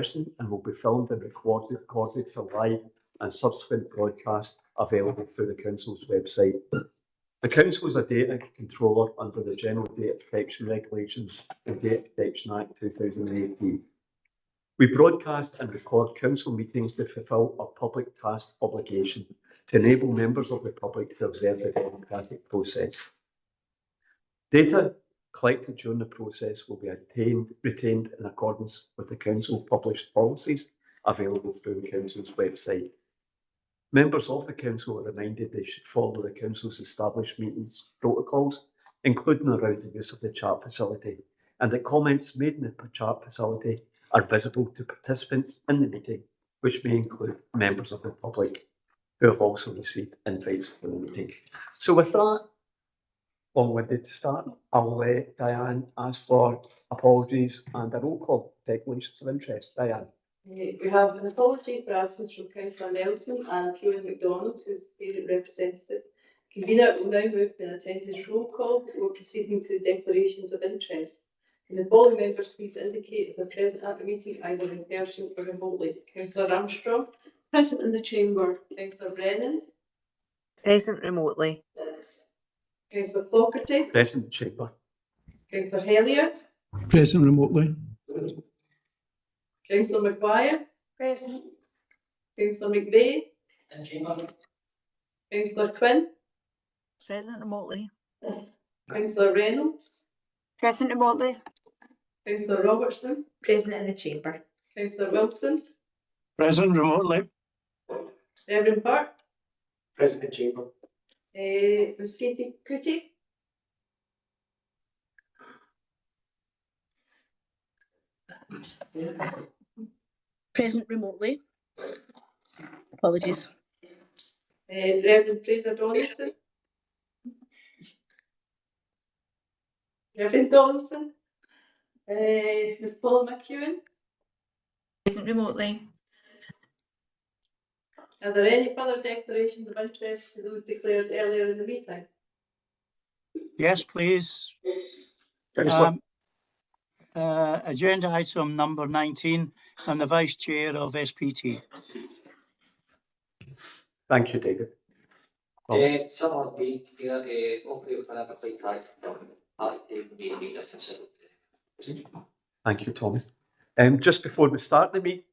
person and will be filmed and recorded for live and subsequent broadcast available through the Council's website. The Council is a data controller under the General Data Protection Regulations and Data Protection Act 2018. We broadcast and record Council meetings to fulfil our public task obligation to enable members of the public to observe the democratic process. Data collected during the process will be retained in accordance with the Council published policies available through the Council's website. Members of the Council are reminded they should follow the Council's established meetings protocols, including around the use of the chat facility, and that comments made in the chat facility are visible to participants in the meeting, which may include members of the public who have also received invites for the meeting. So with that, long-winded to start, I'll let Diane ask for apologies and a roll call, declarations of interest. Diane. We have an apology for absence from Councillor Nelson and Kieran MacDonald, who is the parent representative. Convener will now move to an attendance roll call before proceeding to the declarations of interest. Can the following members please indicate if they're present at the meeting, either in person or remotely? Councillor Armstrong. Present in the chamber. Councillor Brennan. Present remotely. Councillor Fogarty. Present in the chamber. Councillor Hellier. Present remotely. Councillor McGuire. Present. Councillor McVeigh. In chamber. Councillor Quinn. Present remotely. Councillor Reynolds. Present remotely. Councillor Robertson. Present in the chamber. Councillor Wilson. Present remotely. Reverend Burke. Present in chamber. Ms. Katie Cootie. Present remotely. Apologies. Reverend Fraser Donaldson. Reverend Donaldson. Ms. Paula McEwen. Present remotely. Are there any further declarations of interest to those declared earlier in the meeting? Yes, please. Agenda item number 19. I'm the Vice Chair of SPT. Thank you, David. Someone be here, operate for another play card. Thank you, Tommy. Just before we start the meet,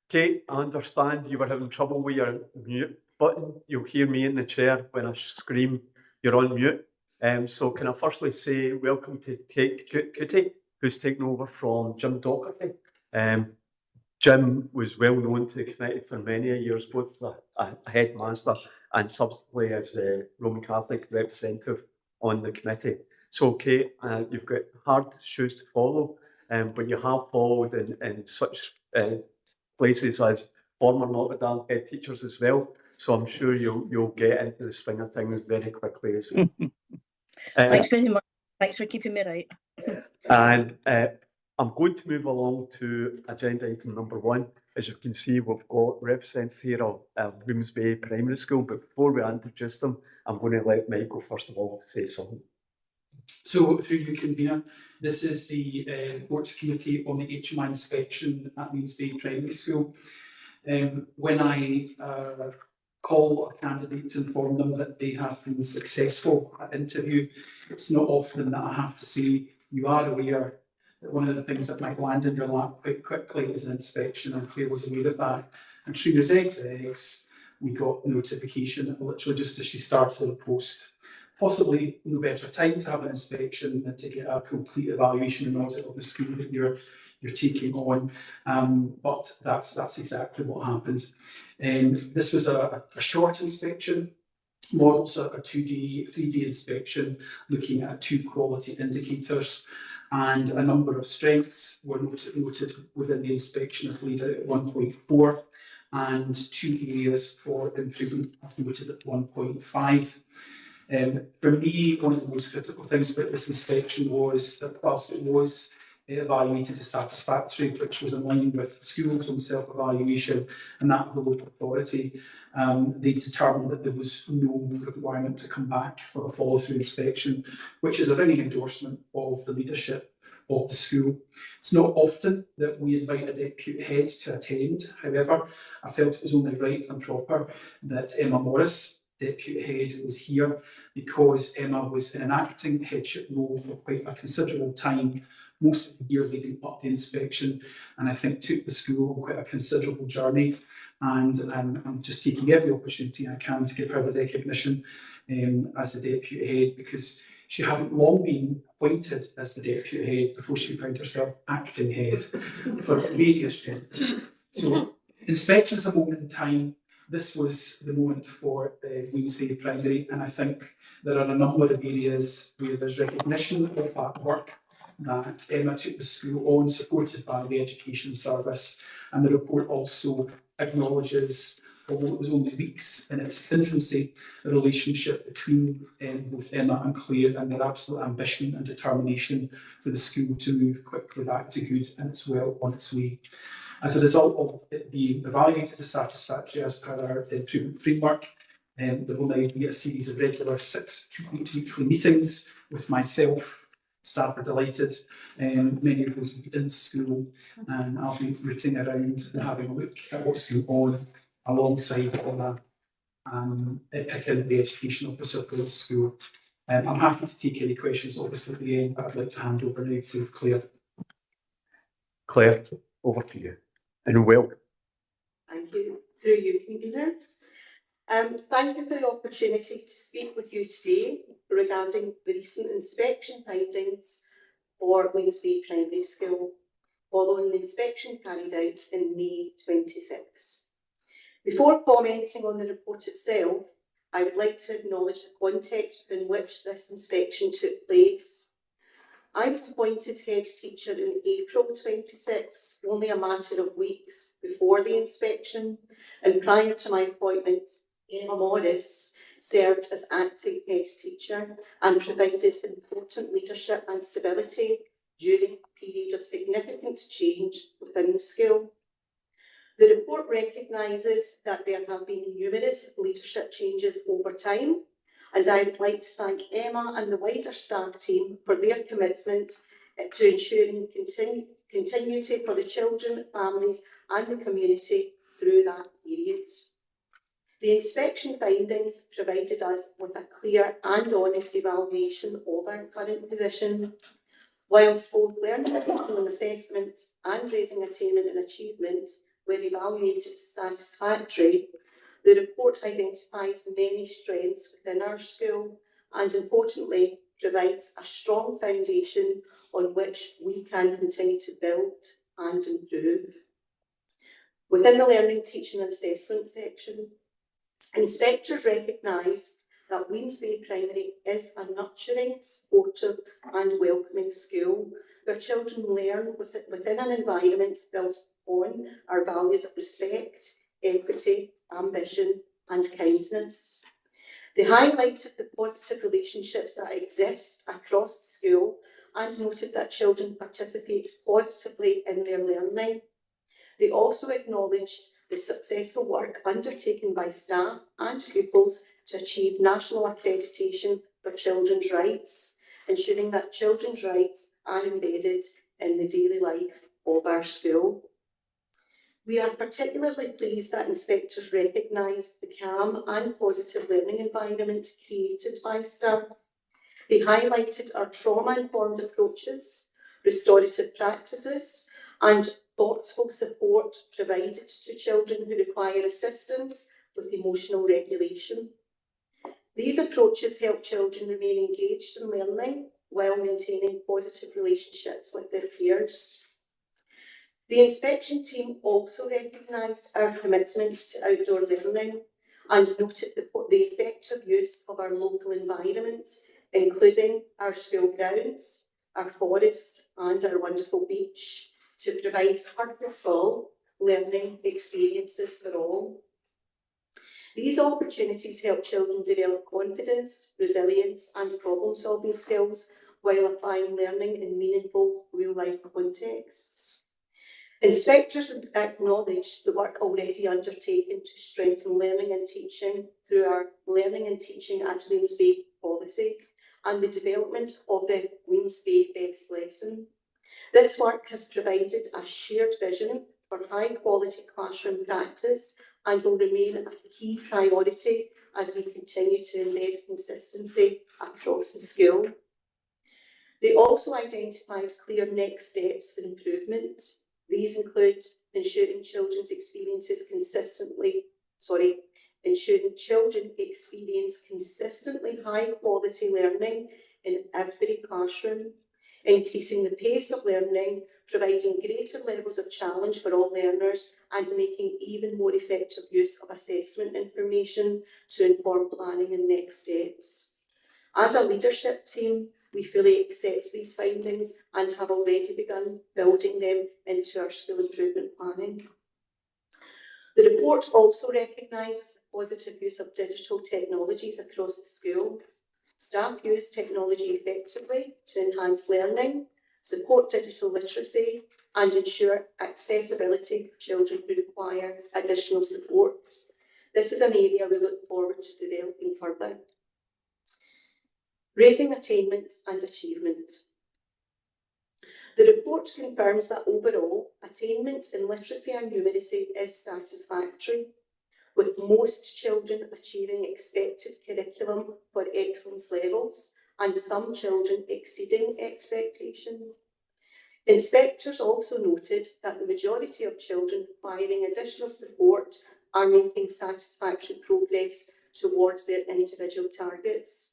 Kate, I understand you were having trouble with your mute button. You'll hear me in the chair when I scream, you're on mute. So can I firstly say welcome to Kate Cootie, who's taken over from Jim Docherty. Jim was well known to the committee for many years, both as a headmaster and subsequently as a Roman Catholic representative on the committee. So Kate, you've got hard shoes to follow, but you have followed in such places as former Notre Dame head teachers as well. So I'm sure you'll get into the swing of things very quickly as well. Thanks very much. Thanks for keeping me right. And I'm going to move along to agenda item number 1. As you can see, we've got representatives here of Bloomsbury Primary School, but before we introduce them, I'm going to let Michael first of all say something. So through you, Convener, this is the Board Committee on the HMI inspection at Bloomsbury Primary School. When I call a candidate to inform them that they have been successful at interview, it's not often that I have to say, you are aware that one of the things that might land in your lap quite quickly is an inspection, and Claire was aware of that. And through his eggs, we got notification literally just as she started the post. Possibly no better time to have an inspection than to get a complete evaluation and audit of the school that you're taking on, but that's exactly what happened. This was a short inspection, more also a 2D, 3D inspection, looking at 2 quality indicators, and a number of strengths were noted within the inspection as laid out at 1.4, and 2 areas for improvement noted at 1.5. For me, one of the most critical things about this inspection was that whilst it was evaluated as satisfactory, which was in line with schools on self-evaluation and that of the local authority, they determined that there was no requirement to come back for a follow-through inspection, which is a ringing endorsement of the leadership of the school. It's not often that we invite a deputy head to attend. However, I felt it was only right and proper that Emma Morris, deputy head, was here because Emma was in an acting headship role for quite a considerable time, most of the year leading up to the inspection, and I think took the school on quite a considerable journey. And I'm just taking every opportunity I can to give her the recognition as the deputy head, because she hadn't long been appointed as the deputy head before she found herself acting head for various reasons. So inspection is a moment in time. This was the moment for Queensbay Primary, and I think there are a number of areas where there's recognition of that work that Emma took the school on, supported by the Education Service, and the report also acknowledges, although it was only weeks in its infancy, the relationship between both Emma and Claire and their absolute ambition and determination for the school to move quickly back to good, and it's well on its way. As a result of it being evaluated as satisfactory as per our improvement framework, there will now be a series of regular 6 weekly meetings with myself. Staff are delighted, many of those will be in school, and I'll be rooting around and having a look at what's going on alongside Emma and picking the education officer for the school. I'm happy to take any questions, obviously, at the end, but I'd like to hand over now to Claire. Claire, over to you. And welcome. Thank you. Through you, convener. Thank you for the opportunity to speak with you today regarding the recent inspection findings for Queensbay Primary School, following the inspection carried out in May 26. Before commenting on the report itself, I would like to acknowledge the context within which this inspection took place. I was appointed head teacher in April 26, only a matter of weeks before the inspection, and prior to my appointment, Emma Morris served as acting head teacher and provided important leadership and stability during a period of significant change within the school. The report recognises that there have been numerous leadership changes over time, and I would like to thank Emma and the wider staff team for their commitment to ensuring continuity for the children, families and the community through that period. The inspection findings provided us with a clear and honest evaluation of our current position. Whilst both learning and assessment and raising attainment and achievement were evaluated as satisfactory, the report identifies many strengths within our school and, importantly, provides a strong foundation on which we can continue to build and improve. Within the learning, teaching and assessment section, inspectors recognise that Queensbay Primary is a nurturing, supportive and welcoming school where children learn within an environment built on our values of respect, equity, ambition and kindness. They highlighted the positive relationships that exist across the school and noted that children participate positively in their learning. They also acknowledged the successful work undertaken by staff and pupils to achieve national accreditation for children's rights, ensuring that children's rights are embedded in the daily life of our school. We are particularly pleased that inspectors recognise the calm and positive learning environment created by staff. They highlighted our trauma-informed approaches, restorative practices and thoughtful support provided to children who require assistance with emotional regulation. These approaches help children remain engaged in learning while maintaining positive relationships with their peers. The inspection team also recognised our commitment to outdoor learning and noted the effective use of our local environment, including our school grounds, our forest and our wonderful beach, to provide purposeful learning experiences for all. These opportunities help children develop confidence, resilience and problem-solving skills while applying learning in meaningful real-life contexts. Inspectors acknowledge the work already undertaken to strengthen learning and teaching through our Learning and Teaching at Queensbay policy and the development of the Queensbay Best Lesson. This work has provided a shared vision for high quality classroom practice and will remain a key priority as we continue to embed consistency across the school. They also identified clear next steps for improvement. These include ensuring children experience consistently high quality learning in every classroom, increasing the pace of learning, providing greater levels of challenge for all learners, and making even more effective use of assessment information to inform planning and next steps. As a leadership team, we fully accept these findings and have already begun building them into our school improvement planning. The report also recognises the positive use of digital technologies across the school. Staff use technology effectively to enhance learning, support digital literacy, and ensure accessibility for children who require additional support. This is an area we look forward to developing further. Raising attainment and achievement. The report confirms that overall, attainment in literacy and numeracy is satisfactory, with most children achieving expected curriculum for excellence levels and some children exceeding expectation. Inspectors also noted that the majority of children requiring additional support are making satisfactory progress towards their individual targets.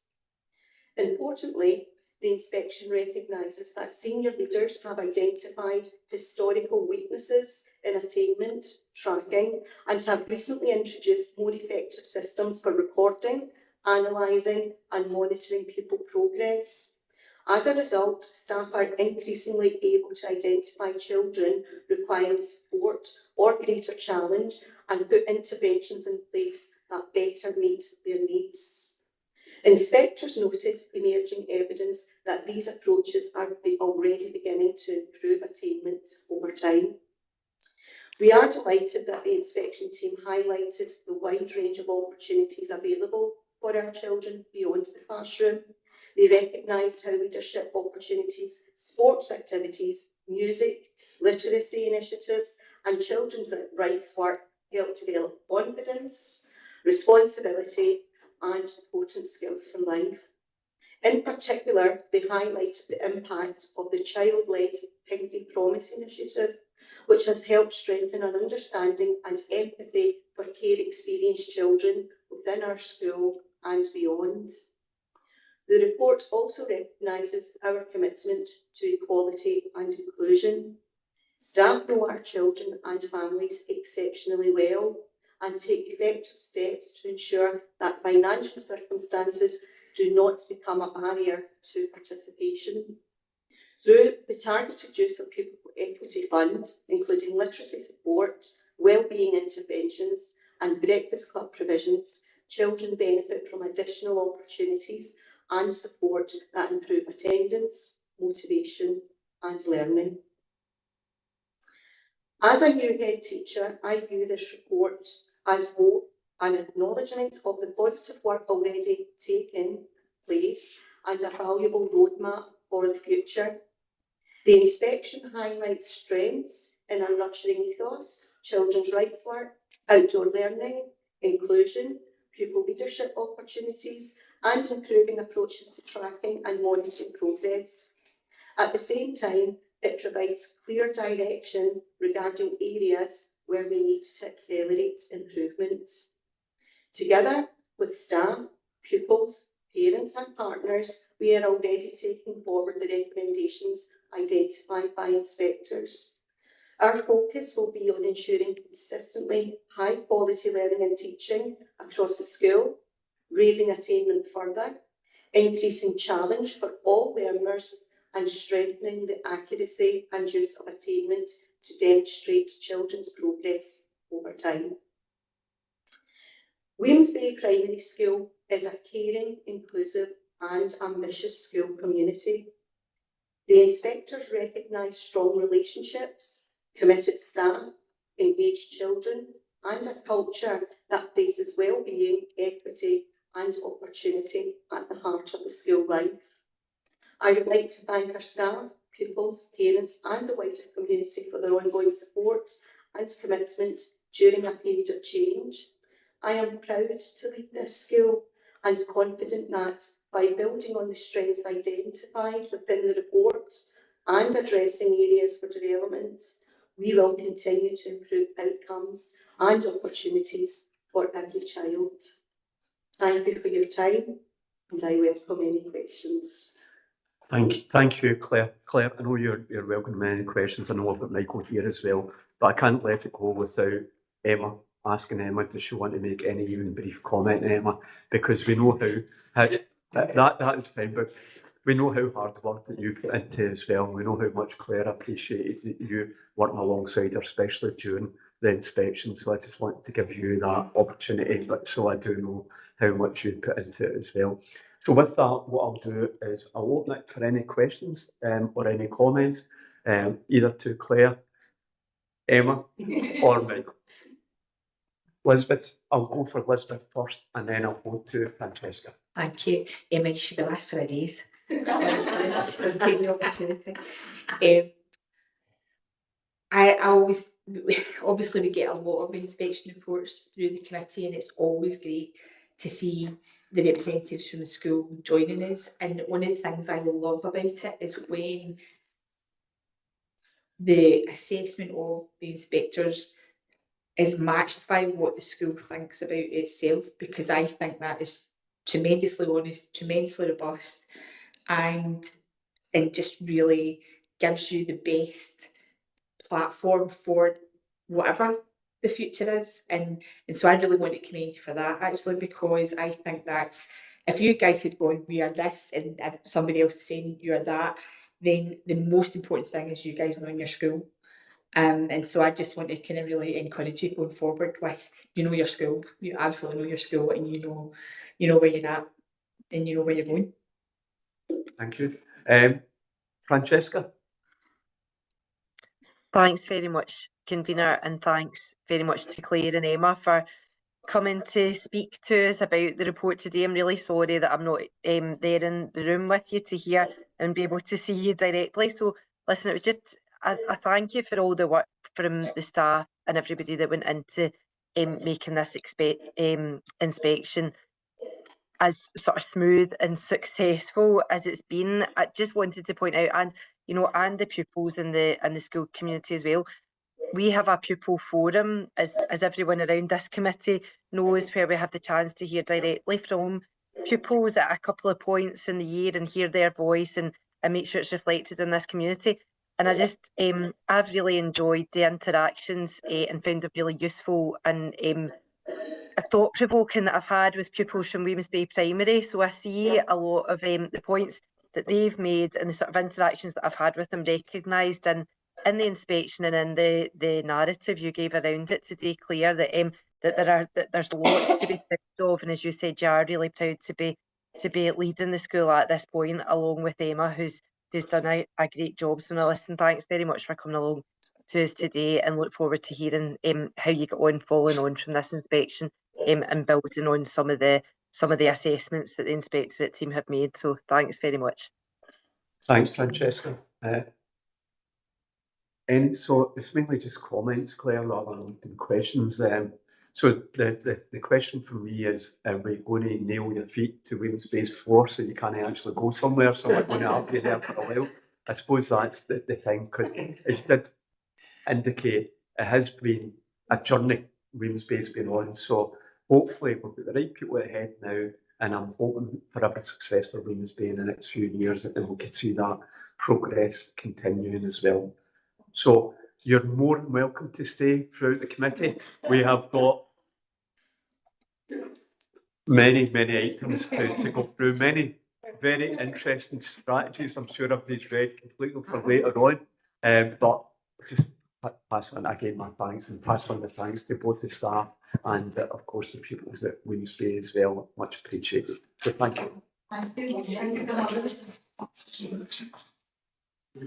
Importantly, the inspection recognises that senior leaders have identified historical weaknesses in attainment tracking and have recently introduced more effective systems for recording, analysing and monitoring pupil progress. As a result, staff are increasingly able to identify children requiring support or greater challenge and put interventions in place that better meet their needs. Inspectors noted emerging evidence that these approaches are already beginning to improve attainment over time. We are delighted that the inspection team highlighted the wide range of opportunities available for our children beyond the classroom. They recognised how leadership opportunities, sports activities, music, literacy initiatives and children's rights work help develop confidence, responsibility and important skills from life. In particular, they highlighted the impact of the child-led Pinky Promise initiative, which has helped strengthen an understanding and empathy for care-experienced children within our school and beyond. The report also recognises our commitment to equality and inclusion. Staff know our children and families exceptionally well and take effective steps to ensure that financial circumstances do not become a barrier to participation. Through the targeted use of pupil equity funds, including literacy support, wellbeing interventions and breakfast club provisions, children benefit from additional opportunities and support that improve attendance, motivation and learning. As a new head teacher, I view this report as both an acknowledgement of the positive work already taken place and a valuable roadmap for the future. The inspection highlights strengths in our nurturing ethos, children's rights work, outdoor learning, inclusion, pupil leadership opportunities, and improving approaches to tracking and monitoring progress. At the same time, it provides clear direction regarding areas where we need to accelerate improvements. Together with staff, pupils, parents and partners, we are already taking forward the recommendations identified by inspectors. Our focus will be on ensuring consistently high quality learning and teaching across the school, raising attainment further, increasing challenge for all learners and strengthening the accuracy and use of attainment to demonstrate children's progress over time. Weems Bay Primary School is a caring, inclusive and ambitious school community. The inspectors recognise strong relationships, committed staff, engaged children and a culture that places wellbeing, equity and opportunity at the heart of the school life. I would like to thank our staff, pupils, parents and the wider community for their ongoing support and commitment during a period of change. I am proud to lead this school and confident that by building on the strengths identified within the report and addressing areas for development, we will continue to improve outcomes and opportunities for every child. Thank you for your time, and I welcome any questions. Thank you, Claire. Claire, I know you're welcome to any questions. I know I've got Michael here as well, but I can't let it go without Emma, asking Emma, does she want to make any even brief comment, Emma? Because we know how that is fine, but we know how hard work that you put into as well. We know how much Claire appreciated you working alongside her, especially during the inspection. So I just wanted to give you that opportunity, but so I do know how much you put into it as well. So with that, what I'll do is I'll open it for any questions or any comments, either to Claire, Emma, or Michael. Elizabeth, I'll go for Elizabeth first, and then I'll go to Francesca. Thank you. Emma, you should have asked for a raise. Honestly, take the opportunity. I always, obviously we get a lot of inspection reports through the committee, and it's always great to see the representatives from the school joining us. And one of the things I love about it is when the assessment of the inspectors is matched by what the school thinks about itself, because I think that is tremendously honest, tremendously robust, and just really gives you the best platform for whatever the future is. And so I really want to commend you for that, actually, because I think that's, if you guys had gone, we are this, and somebody else is saying you are that, then the most important thing is you guys knowing your school. And so I just want to kind of really encourage you going forward with, you know your school, you absolutely know your school, and you know where you're at, and you know where you're going. Thank you. Francesca? Thanks very much, convener, and thanks very much to Claire and Emma for coming to speak to us about the report today. I'm really sorry that I'm not there in the room with you to hear and be able to see you directly. So listen, it was just a thank you for all the work from the staff and everybody that went into making this inspection as sort of smooth and successful as it's been. I just wanted to point out, and and the pupils in the school community as well. We have a pupil forum, as everyone around this committee knows, where we have the chance to hear directly from pupils at a couple of points in the year and hear their voice and make sure it's reflected in this community. And I just, I've really enjoyed the interactions and found them really useful and thought-provoking that I've had with pupils from Weems Bay Primary. So I see a lot of the points that they've made and the sort of interactions that I've had with them recognised in the inspection and in the narrative you gave around it today, Claire, that there's lots to be proud of, and as you said, you are really proud to be leading the school at this point, along with Emma, who's done a great job. So now listen, thanks very much for coming along to us today, and look forward to hearing how you get on following on from this inspection and building on some of the assessments that the inspectorate team have made. So thanks very much. Thanks, Francesca. And so it's mainly just comments, Claire, rather than questions. So the question for me is, are we going to nail your feet to Weems Bay's floor so you can't actually go somewhere? So we're going to have you there for a while. I suppose that's the thing, because as you did indicate, it has been a journey Weems Bay's been on. So hopefully we've got the right people ahead now, and I'm hoping for a bit success for Weems Bay in the next few years, and we can see that progress continuing as well. So you're more than welcome to stay throughout the committee. We have got many items to go through, many very interesting strategies. I'm sure of these read completely for later on. But just pass on again my thanks, and pass on the thanks to both the staff and of course the pupils at Weems Bay as well. Much appreciated. So thank you. Thank you. Thank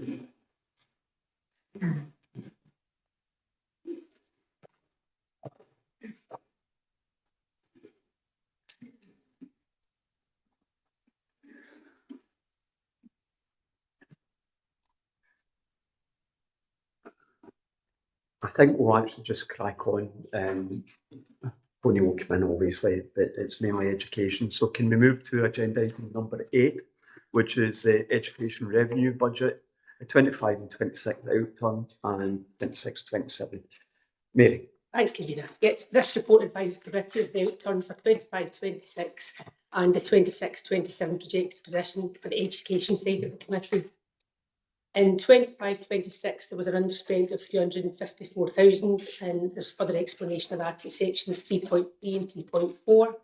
you. I think we'll actually just crack on. Tony will come in, obviously, but it's mainly education. So can we move to agenda item number 8, which is the education revenue budget, the 25 and 26 outturn and 26-27. Mary. Thanks, Convener. Yes, this report advises the committee of the outturn for 25-26 and the 26-27 projected position for the education side of the committee. In 25-26, there was an underspend of 354,000, and there's further explanation of that in sections 3.3 and 3.4.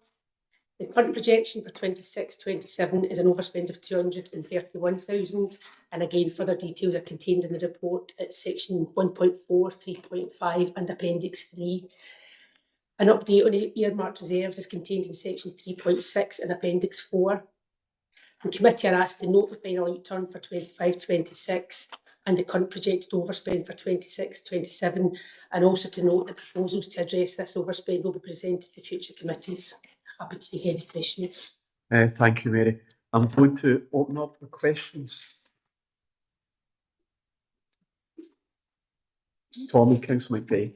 The current projection for 26-27 is an overspend of 231,000, and again, further details are contained in the report at section 1.4, 3.5 and appendix 3. An update on the earmarked reserves is contained in section 3.6 and appendix 4. The committee are asked to note the final outturn for 25-26 and the current projected overspend for 26-27, and also to note the proposals to address this overspend will be presented to future committees. Happy to take any questions. Thank you, Mary. I'm going to open up for questions. Tommy, Councillor McVeigh.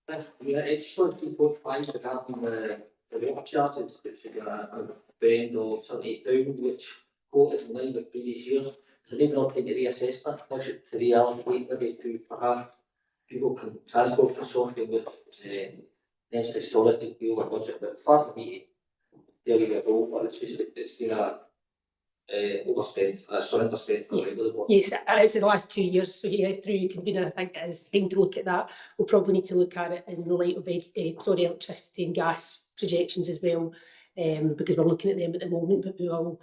Yeah, it's just on 3.5 regarding the water charges, which is a spend of 78,000, which quoted in line with previous years. So they've not taken reassess that budget to reallocate maybe to perhaps people can transport consortium, which needs to solidly deal with budget, but far from me there you go, but it's just it's been a overspend, underspend for regular work. Yes, it's in the last 2 years, so yeah, through your convener, I think it is time to look at that. We'll probably need to look at it in the light of electricity and gas projections as well, because we're looking at them at the moment, but we will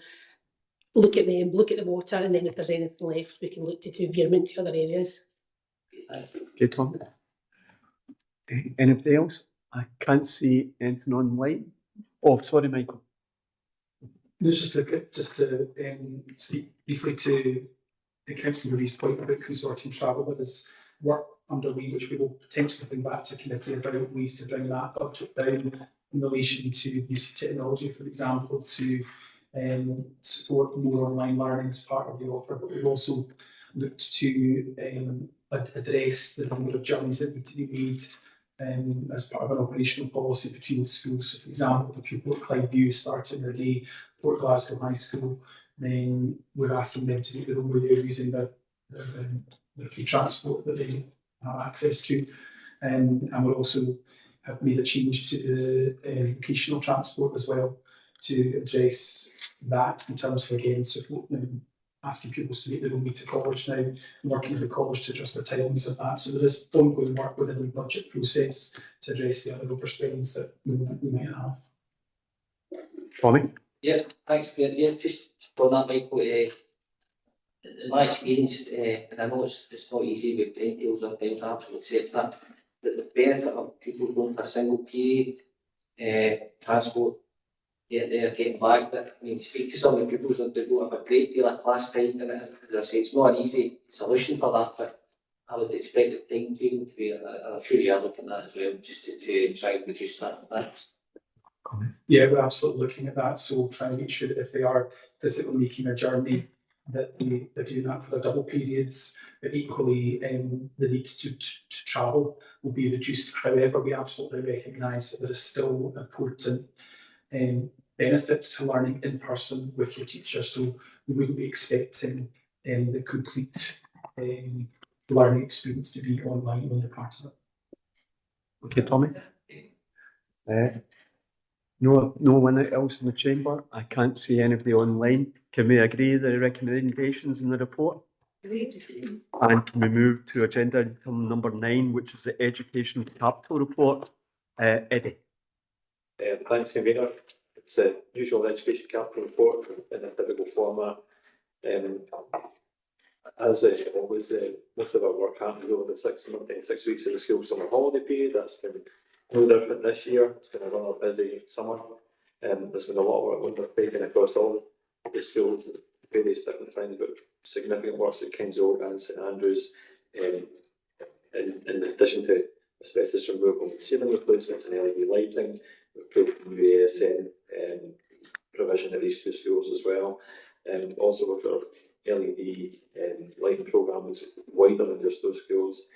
look at them, look at the water, and then if there's anything left, we can look to do veerment to other areas. Okay, Tom. Anybody else? I can't see anything online. Oh, sorry, Michael. Let's just look at, just to speak briefly to the Councillor Marie's point about consortium travel. There is work underway which we will potentially bring back to committee about ways to bring that budget down in relation to use of technology, for example, to support more online learning as part of the offer. But we've also looked to address the number of journeys that need to be made as part of an operational policy between the schools. So, for example, if you put Clyde starting their day, Port Glasgow High School, then we're asking them to make their own way of using the free transport that they have access to. And we'll also have made a change to the vocational transport as well to address that in terms of, again, supporting asking pupils to make their own way to college now, and working with the college to adjust their timings of that. So there is ongoing work within the budget process to address the other overspendings that we might have. Tommy? Yes, thanks. Yeah, just for that, Michael, in my experience, and I know it's not easy with details of things, I absolutely accept that, but the benefit of people going for a single period transport, they're getting back. But I mean, speak to some of the pupils that don't have a great deal of class time, and as I say, it's not an easy solution for that, but I would expect the time table to be, I'm sure you are looking at that as well, just to try and reduce that. Thanks. Yeah, we're absolutely looking at that. So trying to make sure that if they are physically making a journey, that they're doing that for the double periods, but equally the need to travel will be reduced. However, we absolutely recognise that there is still important benefits to learning in person with your teacher. So we wouldn't be expecting the complete learning experience to be online when you're part of it. Okay, Tommy. No one else in the chamber. I can't see anybody online. Can we agree the recommendations in the report? And can we move to agenda item number 9, which is the education capital report? Eddie. Thanks, Convener. It's a usual education capital report in a typical format. As always, most of our work happens over the 6 weeks of the school summer holiday period. That's been no different this year. It's been a rather busy summer. There's been a lot of work undertaken across all the schools, various different things, but significant works at Kingsale and St Andrews. In addition to asbestos removal and ceiling replacements and LED lighting, we've approved new ASN provision at these 2 schools as well. Also, we've got our LED lighting programme is wider than just those schools.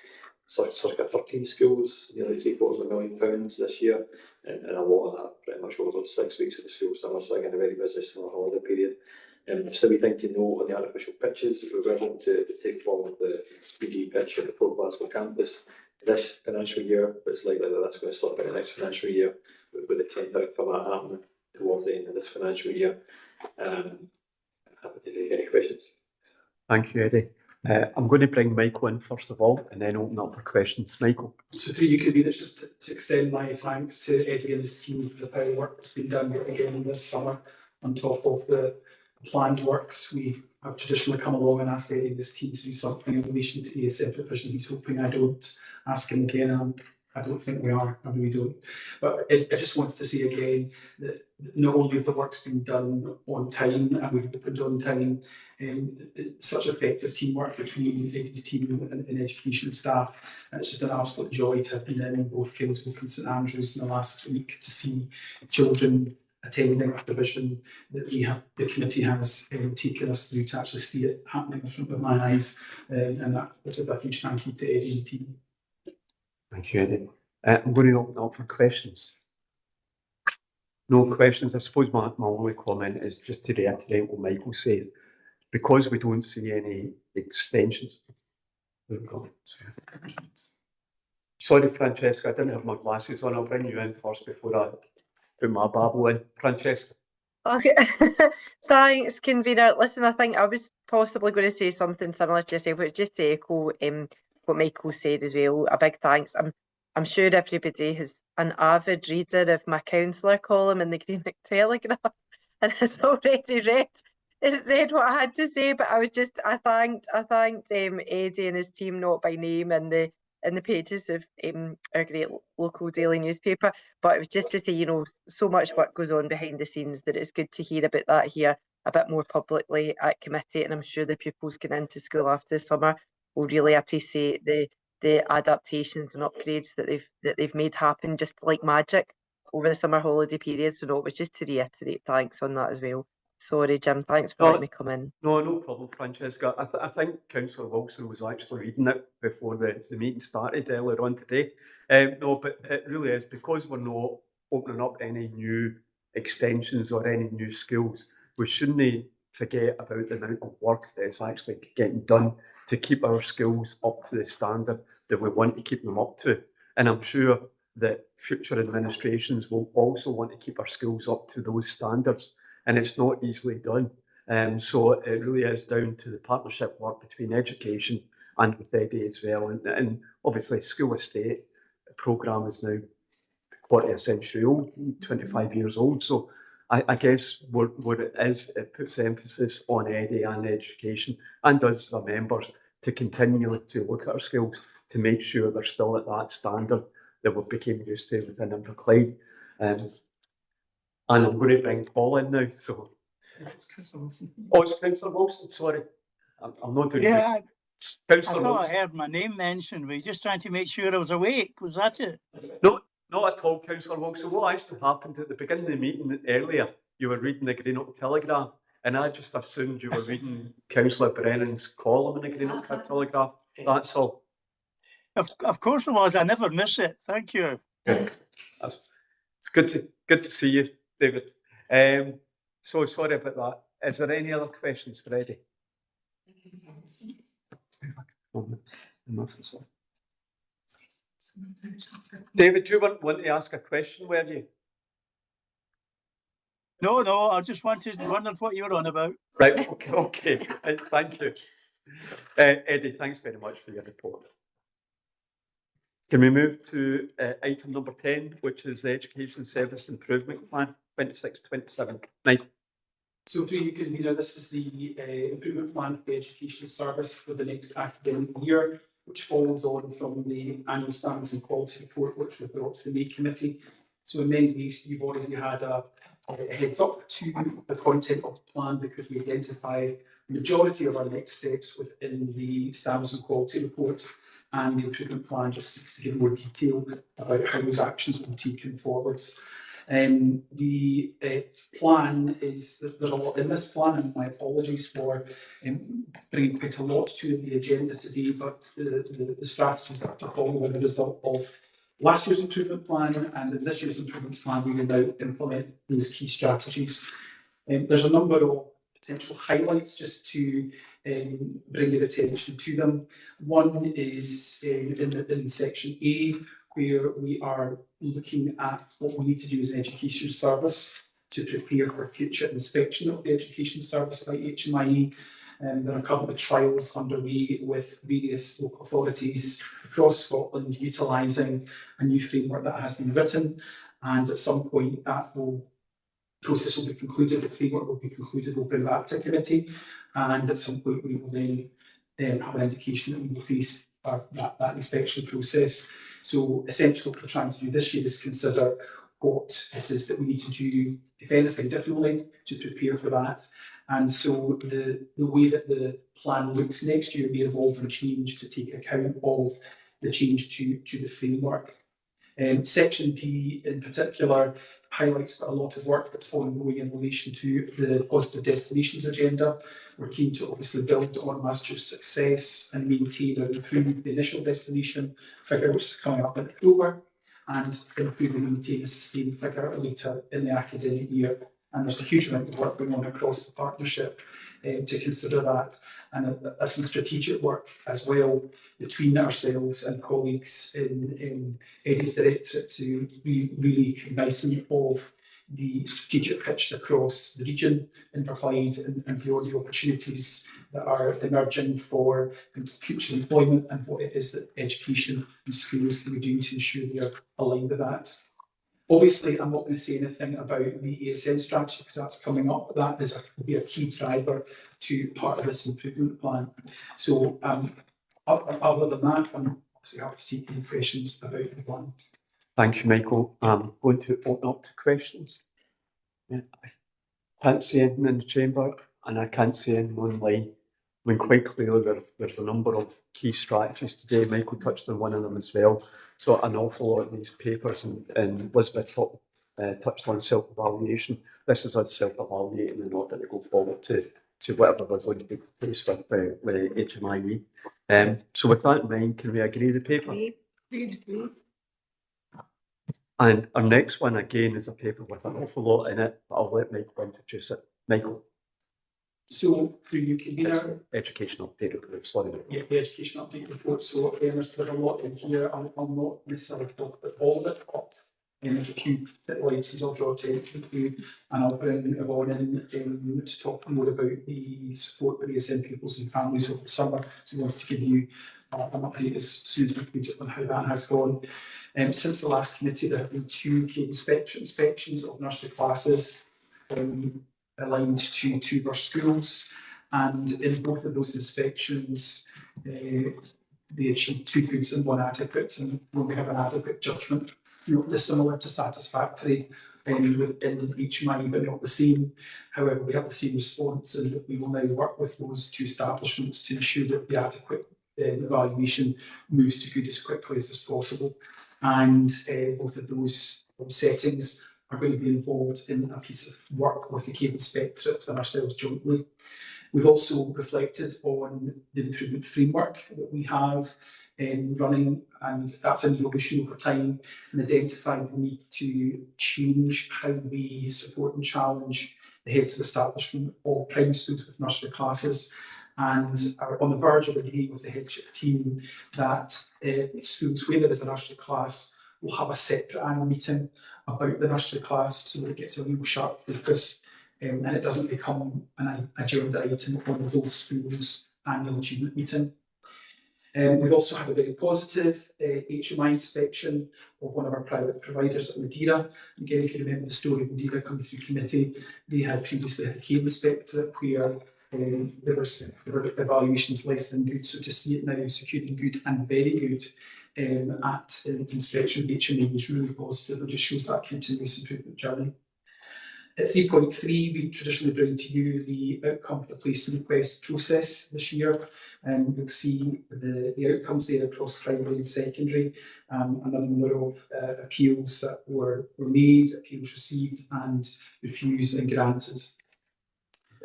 circa 13 schools, nearly £750,000 this year, and a lot of that pretty much rolls off 6 weeks of the school summer, so again a very busy summer holiday period. Just a wee thing to note on the artificial pitches, we were hoping to take forward the 3G pitch at the Port Glasgow campus this financial year, but it's likely that that's going to slip into the next financial year with the tender for that happening towards the end of this financial year. Happy to take any questions. Thank you, Eddie. I'm going to bring Michael in first of all and then open up for questions. Michael. So through you, convener, just to extend my thanks to Eddie and his team for the power work that's been done again this summer on top of the planned works. We have traditionally come along and asked Eddie and his team to do something in relation to ASF provision. He's hoping I don't ask him again. I don't think we are, I really don't. But I just wanted to say again that not only have the work's been done on time and we've opened on time, such effective teamwork between Eddie's team and education staff. And it's just an absolute joy to have been in both Kingsbrook and St Andrews in the last week to see children attending a provision that the committee has taken us through to actually see it happening in front of my eyes. And that was a huge thank you to Eddie and the team. Thank you, Eddie. I'm going to open up for questions. No questions. I suppose my only comment is just to reiterate what Michael says. Because we don't see any extensions. Sorry, Francesca, I didn't have my glasses on. I'll bring you in first before I put my babble in. Francesca. Okay, thanks, convener. Listen, I think I was possibly going to say something similar to yourself, but just to echo what Michael said as well. A big thanks. I'm sure everybody is an avid reader of my councillor column in the Greenock Telegraph and has already read what I had to say. But I thanked Eddie and his team, not by name, in the pages of our great local daily newspaper. But it was just to say, you know, so much work goes on behind the scenes that it's good to hear about that here a bit more publicly at committee. And I'm sure the pupils getting into school after the summer will really appreciate the adaptations and upgrades that they've made happen just like magic over the summer holiday period. So no, it was just to reiterate thanks on that as well. Sorry, Jim, thanks for letting me come in. No problem, Francesca. I think Councillor Wilson was actually reading it before the meeting started earlier on today. No, but it really is because we're not opening up any new extensions or any new schools. We shouldn't forget about the amount of work that is actually getting done to keep our schools up to the standard that we want to keep them up to. And I'm sure that future administrations will also want to keep our schools up to those standards. And it's not easily done. So it really is down to the partnership work between education and with Eddie as well. And obviously School Estate programme is now quarter of a century old, 25 years old. So I guess what it is, it puts emphasis on Eddie and education and us as members to continually to look at our schools to make sure they're still at that standard that we became used to within Inverclyde. And I'm going to bring Paul in now. So, It's Councillor Wilson. oh, it's Councillor Wilson. Sorry, I'm not doing Yeah, I Councillor thought Wilson. I heard my name mentioned. Were you just trying to make sure I was awake? Was that it? No, not at all, Councillor Wilson. What actually happened at the beginning of the meeting earlier, you were reading the Greenock Telegraph, and I just assumed you were reading Councillor Brennan's column in the Greenock Telegraph. That's all. Of course it was. I never miss it. Thank you. Good. It's good to see you, David. So sorry about that. Is there any other questions for Eddie? David, do you want to ask a question, were you? No, I just wondered what you were on about. Right, okay. Thank you. Eddie, thanks very much for your report. Can we move to item number 10, which is the Education Service Improvement Plan 26-27? Mike. So through you, convener, this is the improvement plan for the education service for the next academic year, which follows on from the annual standards and quality report, which was brought to the May committee. So in many ways, you've already had a heads up to the content of the plan because we identify the majority of our next steps within the standards and quality report, and the improvement plan just seeks to give more detail about how those actions will be taken forwards. The plan is that there's a lot in this plan, and my apologies for bringing quite a lot to the agenda today, but the strategies that are following are the result of last year's improvement plan, and in this year's improvement plan we will now implement those key strategies. There's a number of potential highlights just to bring your attention to them. One is in section A, where we are looking at what we need to do as an education service to prepare for future inspection of the education service by HMIE. There are a couple of trials underway with various local authorities across Scotland utilising a new framework that has been written, and at some point that process will be concluded, the framework will be concluded, we'll bring that to committee, and at some point we will then have an indication that we will face that inspection process. So essentially what we're trying to do this year is consider what it is that we need to do, if anything, differently to prepare for that. And so the way that the plan looks next year may evolve and change to take account of the change to the framework. Section D in particular highlights a lot of work that's ongoing in relation to the positive destinations agenda. We're keen to obviously build on last year's success and maintain or improve the initial destination figure, which is coming up in October, and improve and maintain a sustained figure later in the academic year. And there's a huge amount of work going on across the partnership to consider that, and some strategic work as well between ourselves and colleagues in Eddie's directorate to be really cognizant of the strategic pitch across the region, Inverclyde, and the opportunities that are emerging for future employment and what it is that education and schools can be doing to ensure they are aligned with that. Obviously, I'm not going to say anything about the ASN strategy because that's coming up. That will be a key driver to part of this improvement plan. So, other than that, I'm obviously happy to take any questions about the plan. Thank you, Michael. I'm going to open up to questions. I can't see anything in the chamber, and I can't see anyone online. I mean, quite clearly, there's a number of key strategies today. Michael touched on one of them as well. So an awful lot of these papers, and Elizabeth touched on self-evaluation. This is us self-evaluating in order to go forward to whatever we're going to be faced with HMIE. So with that in mind, can we agree the paper? And our next one again is a paper with an awful lot in it, but I'll let Michael introduce it. Michael. So through you, convener, education update report, sorry. Yeah, the education update report. So there's a lot in here. I'll not necessarily talk about all of it, but there's a few items I'll draw attention to, and I'll bring Yvonne in to talk more about the support for ASN pupils and families over the summer. So we wanted to give you an update as soon as we could on how that has gone. Since the last committee, there have been 2 key inspections of nursery classes aligned to 2 of our schools, and in both of those inspections they achieved 2 goods and 1 adequate, and when we have an adequate judgment, not dissimilar to satisfactory within HMIE, but not the same. However, we have the same response, and we will now work with those 2 establishments to ensure that the adequate evaluation moves to good as quickly as possible, and both of those settings are going to be involved in a piece of work with the Cape Inspectorate and ourselves jointly. We've also reflected on the improvement framework that we have running, and that's an evolution over time, and identified the need to change how we support and challenge the heads of establishment of primary schools with nursery classes, and are on the verge of agreeing with the headship team that schools where there is a nursery class will have a separate annual meeting about the nursery class so that it gets a real sharp focus and it doesn't become an agenda item on those schools' annual achievement meeting. We've also had a very positive HMI inspection of one of our private providers at Madeira. Again, if you remember the story of Madeira coming through committee, they had previously had a Cape Inspectorate where there were evaluations less than good. So to see it now securing good and very good at inspection of HME is really positive and just shows that continuous improvement journey. At 3.3, we traditionally bring to you the outcome of the placement request process this year. You'll see the outcomes there across primary and secondary, and a number of appeals that were made, appeals received and refused and granted.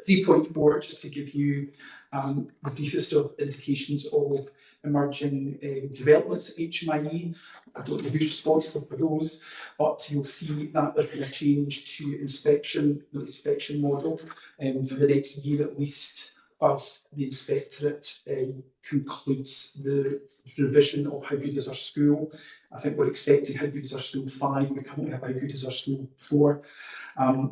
3.4, just to give you the briefest of indications of emerging developments at HMIE. I don't know who's responsible for those, but you'll see that there's been a change to the inspection model for the next year at least, whilst the inspectorate concludes the revision of How Good Is Our School. I think we're expecting How Good Is Our School 5, we currently have How Good Is Our School 4.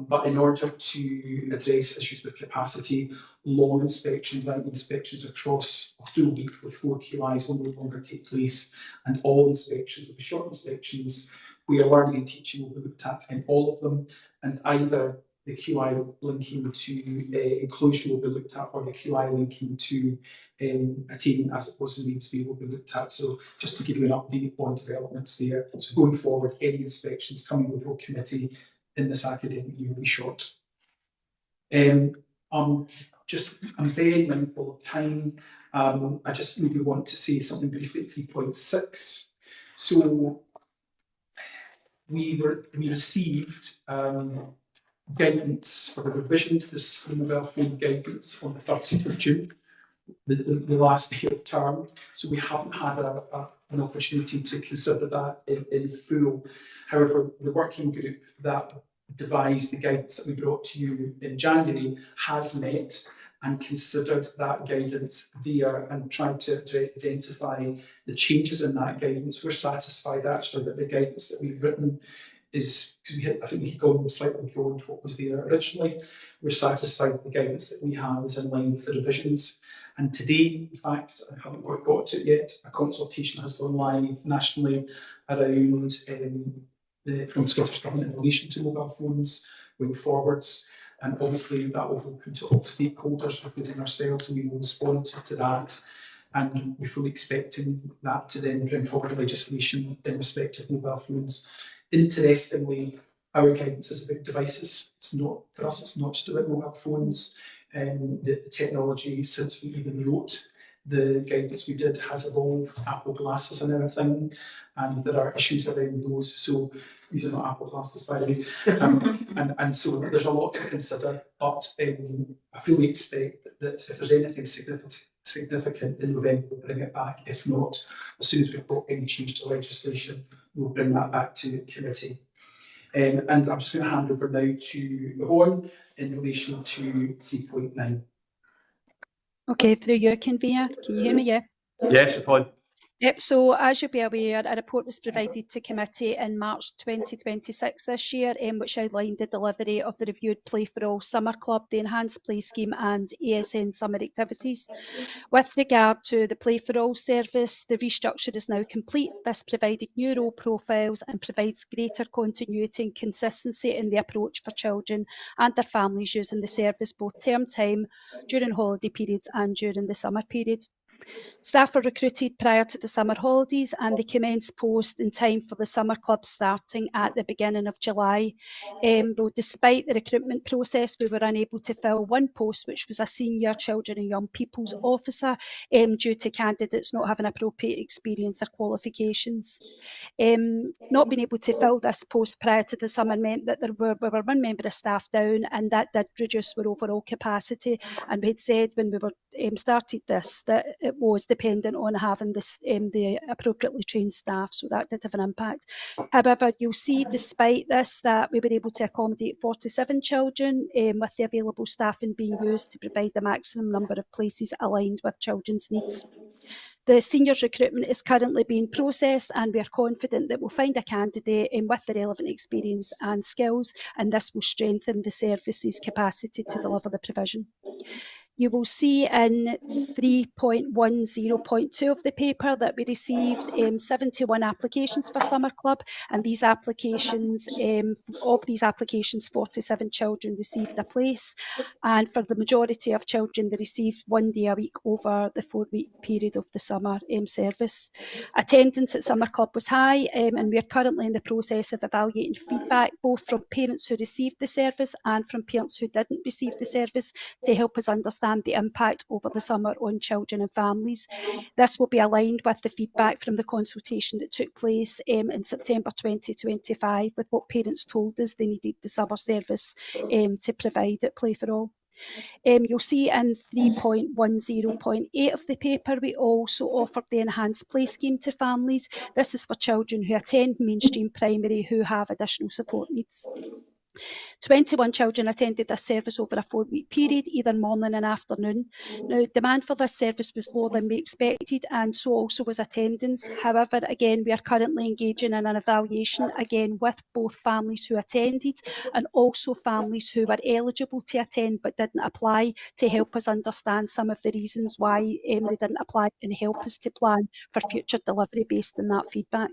But in order to address issues with capacity, long inspections, night inspections across a full week with 4 QIs will no longer take place, and all inspections will be short inspections where learning and teaching will be looked at in all of them, and either the QI linking to inclusion will be looked at, or the QI linking to attainment as it was in Leeds will be looked at. So just to give you an update on developments there. So going forward, any inspections coming before committee in this academic year will be short. I'm very mindful of time. I just maybe want to say something briefly at 3.6. So we received guidance for the revision to this mobile phone guidance on the 30th of June, the last day of term. So we haven't had an opportunity to consider that in full. However, the working group that devised the guidance that we brought to you in January has met and considered that guidance there and tried to identify the changes in that guidance. We're satisfied actually that the guidance that we've written is, because I think we had gone slightly beyond what was there originally. We're satisfied that the guidance that we have is in line with the revisions. And today, in fact, I haven't quite got to it yet, a consultation has gone live nationally around from the Scottish Government in relation to mobile phones going forwards. And obviously that will be open to all stakeholders, including ourselves, and we will respond to that. And we're fully expecting that to then bring forward legislation in respect of mobile phones. Interestingly, our guidance is about devices. It's not, for us, it's not just about mobile phones. The technology, since we even wrote the guidance we did, has evolved. Apple glasses and everything, and there are issues around those. So these are not Apple glasses, by the way. And so there's a lot to consider, but I fully expect that if there's anything significant in November, we'll bring it back. If not, as soon as we've got any change to legislation, we'll bring that back to committee. And I'm just going to hand over now to Yvonne in relation to 3.9. Okay, through you, convener. Can you hear me? Yeah. Yes, Yvonne. Yep, so as you'll be aware, a report was provided to committee in March 2026 this year, which outlined the delivery of the reviewed Play for All Summer Club, the Enhanced Play Scheme and ASN summer activities. With regard to the Play for All service, the restructure is now complete. This provided new role profiles and provides greater continuity and consistency in the approach for children and their families using the service both term time, during holiday periods and during the summer period. Staff were recruited prior to the summer holidays and they commenced post in time for the summer club starting at the beginning of July. Though despite the recruitment process, we were unable to fill one post, which was a senior children and young people's officer, due to candidates not having appropriate experience or qualifications. Not being able to fill this post prior to the summer meant that we were one member of staff down, and that did reduce our overall capacity. And we had said when we were started this that it was dependent on having this the appropriately trained staff, so that did have an impact. However, you'll see despite this that we were able to accommodate 47 children, with the available staffing being used to provide the maximum number of places aligned with children's needs. The seniors recruitment is currently being processed, and we are confident that we'll find a candidate with the relevant experience and skills, and this will strengthen the service's capacity to deliver the provision. You will see in 3.10.2 of the paper that we received 71 applications for Summer Club, and these applications, of these applications, 47 children received a place, and for the majority of children, they received 1 day a week over the 4-week period of the summer service. Attendance at Summer Club was high, and we are currently in the process of evaluating feedback both from parents who received the service and from parents who didn't receive the service to help us understand the impact over the summer on children and families. This will be aligned with the feedback from the consultation that took place in September 2025 with what parents told us they needed the summer service to provide at Play for All. You'll see in 3.10.8 of the paper, we also offered the Enhanced Play Scheme to families. This is for children who attend mainstream primary who have additional support needs. 21 children attended this service over a 4-week period, either morning and afternoon. Now, demand for this service was lower than we expected, and so also was attendance. However, again, we are currently engaging in an evaluation, again, with both families who attended and also families who were eligible to attend but didn't apply, to help us understand some of the reasons why they didn't apply and help us to plan for future delivery based on that feedback.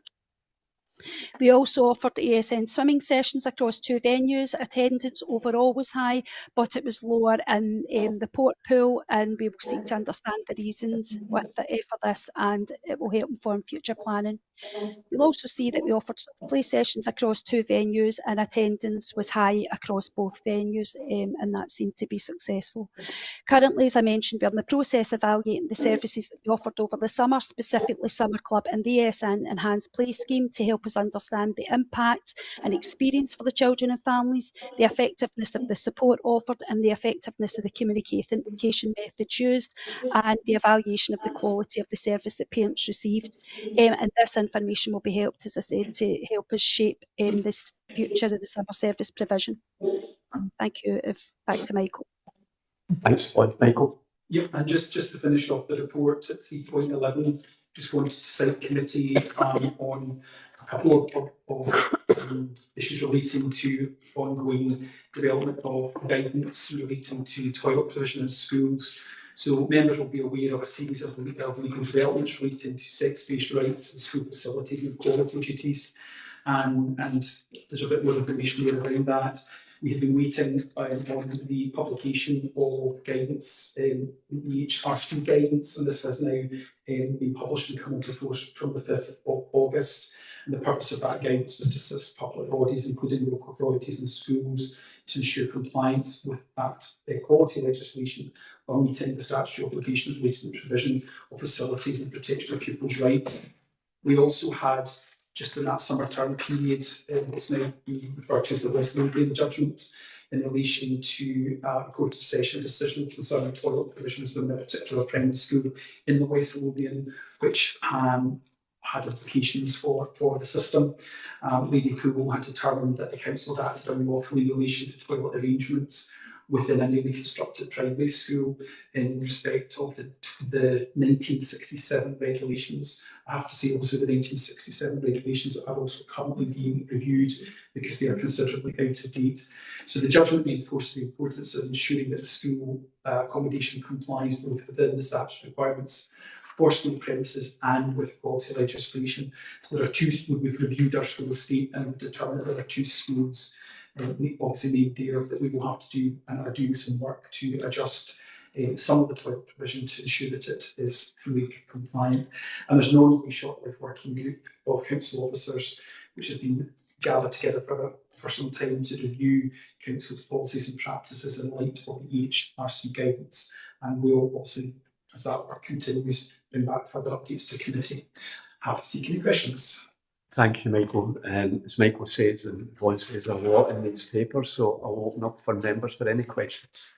We also offered ASN swimming sessions across 2 venues. Attendance overall was high, but it was lower in the Port Pool, and we will seek to understand the reasons for this, and it will help inform future planning. You'll also see that we offered play sessions across 2 venues, and attendance was high across both venues, and that seemed to be successful. Currently, as I mentioned, we're in the process of evaluating the services that we offered over the summer, specifically Summer Club and the ASN Enhanced Play Scheme, to help us understand the impact and experience for the children and families, the effectiveness of the support offered and the effectiveness of the communication methods used, and the evaluation of the quality of the service that parents received. And this information will be helped, as I said, to help us shape this future of the summer service provision. Thank you. Back to Michael. Thanks, Michael. Yep, and just to finish off the report at 3.11, just wanted to cite committee on a couple of issues relating to ongoing development of guidance relating to toilet provision in schools. So members will be aware of a series of legal developments relating to sex-based rights in school facilities and quality duties, and there's a bit more information there around that. We have been waiting on the publication of guidance, the HRC guidance, and this has now been published and come into force from the 5th of August. And the purpose of that guidance was to assist public bodies, including local authorities and schools, to ensure compliance with that quality legislation while meeting the statutory obligations relating to the provision of facilities and protection of pupils' rights. We also had, just in that summer term period, what's now being referred to as the West Lothian judgment in relation to a Court of Session decision concerning toilet provisions within a particular primary school in the West Lothian, which had implications for the system. Lady Poole had determined that the council had acted unlawfully in relation to toilet arrangements within a newly constructed primary school in respect of the 1967 regulations. I have to say also the 1967 regulations are also currently being reviewed because they are considerably out of date. So the judgment reinforced the importance of ensuring that the school accommodation complies both within the statutory requirements for school premises and with quality legislation. So there are 2, we've reviewed our school estate and determined that there are 2 schools obviously named there that we will have to do and are doing some work to adjust some of the toilet provision to ensure that it is fully compliant. And there's an ongoing short-lived working group of council officers which has been gathered together for some time to review council's policies and practices in light of the HRC guidance, and we'll obviously, as that work continues, bring back further updates to committee. Happy to take any questions. Thank you, Michael. As Michael says and Yvonne says, a lot in these papers, so I'll open up for members for any questions.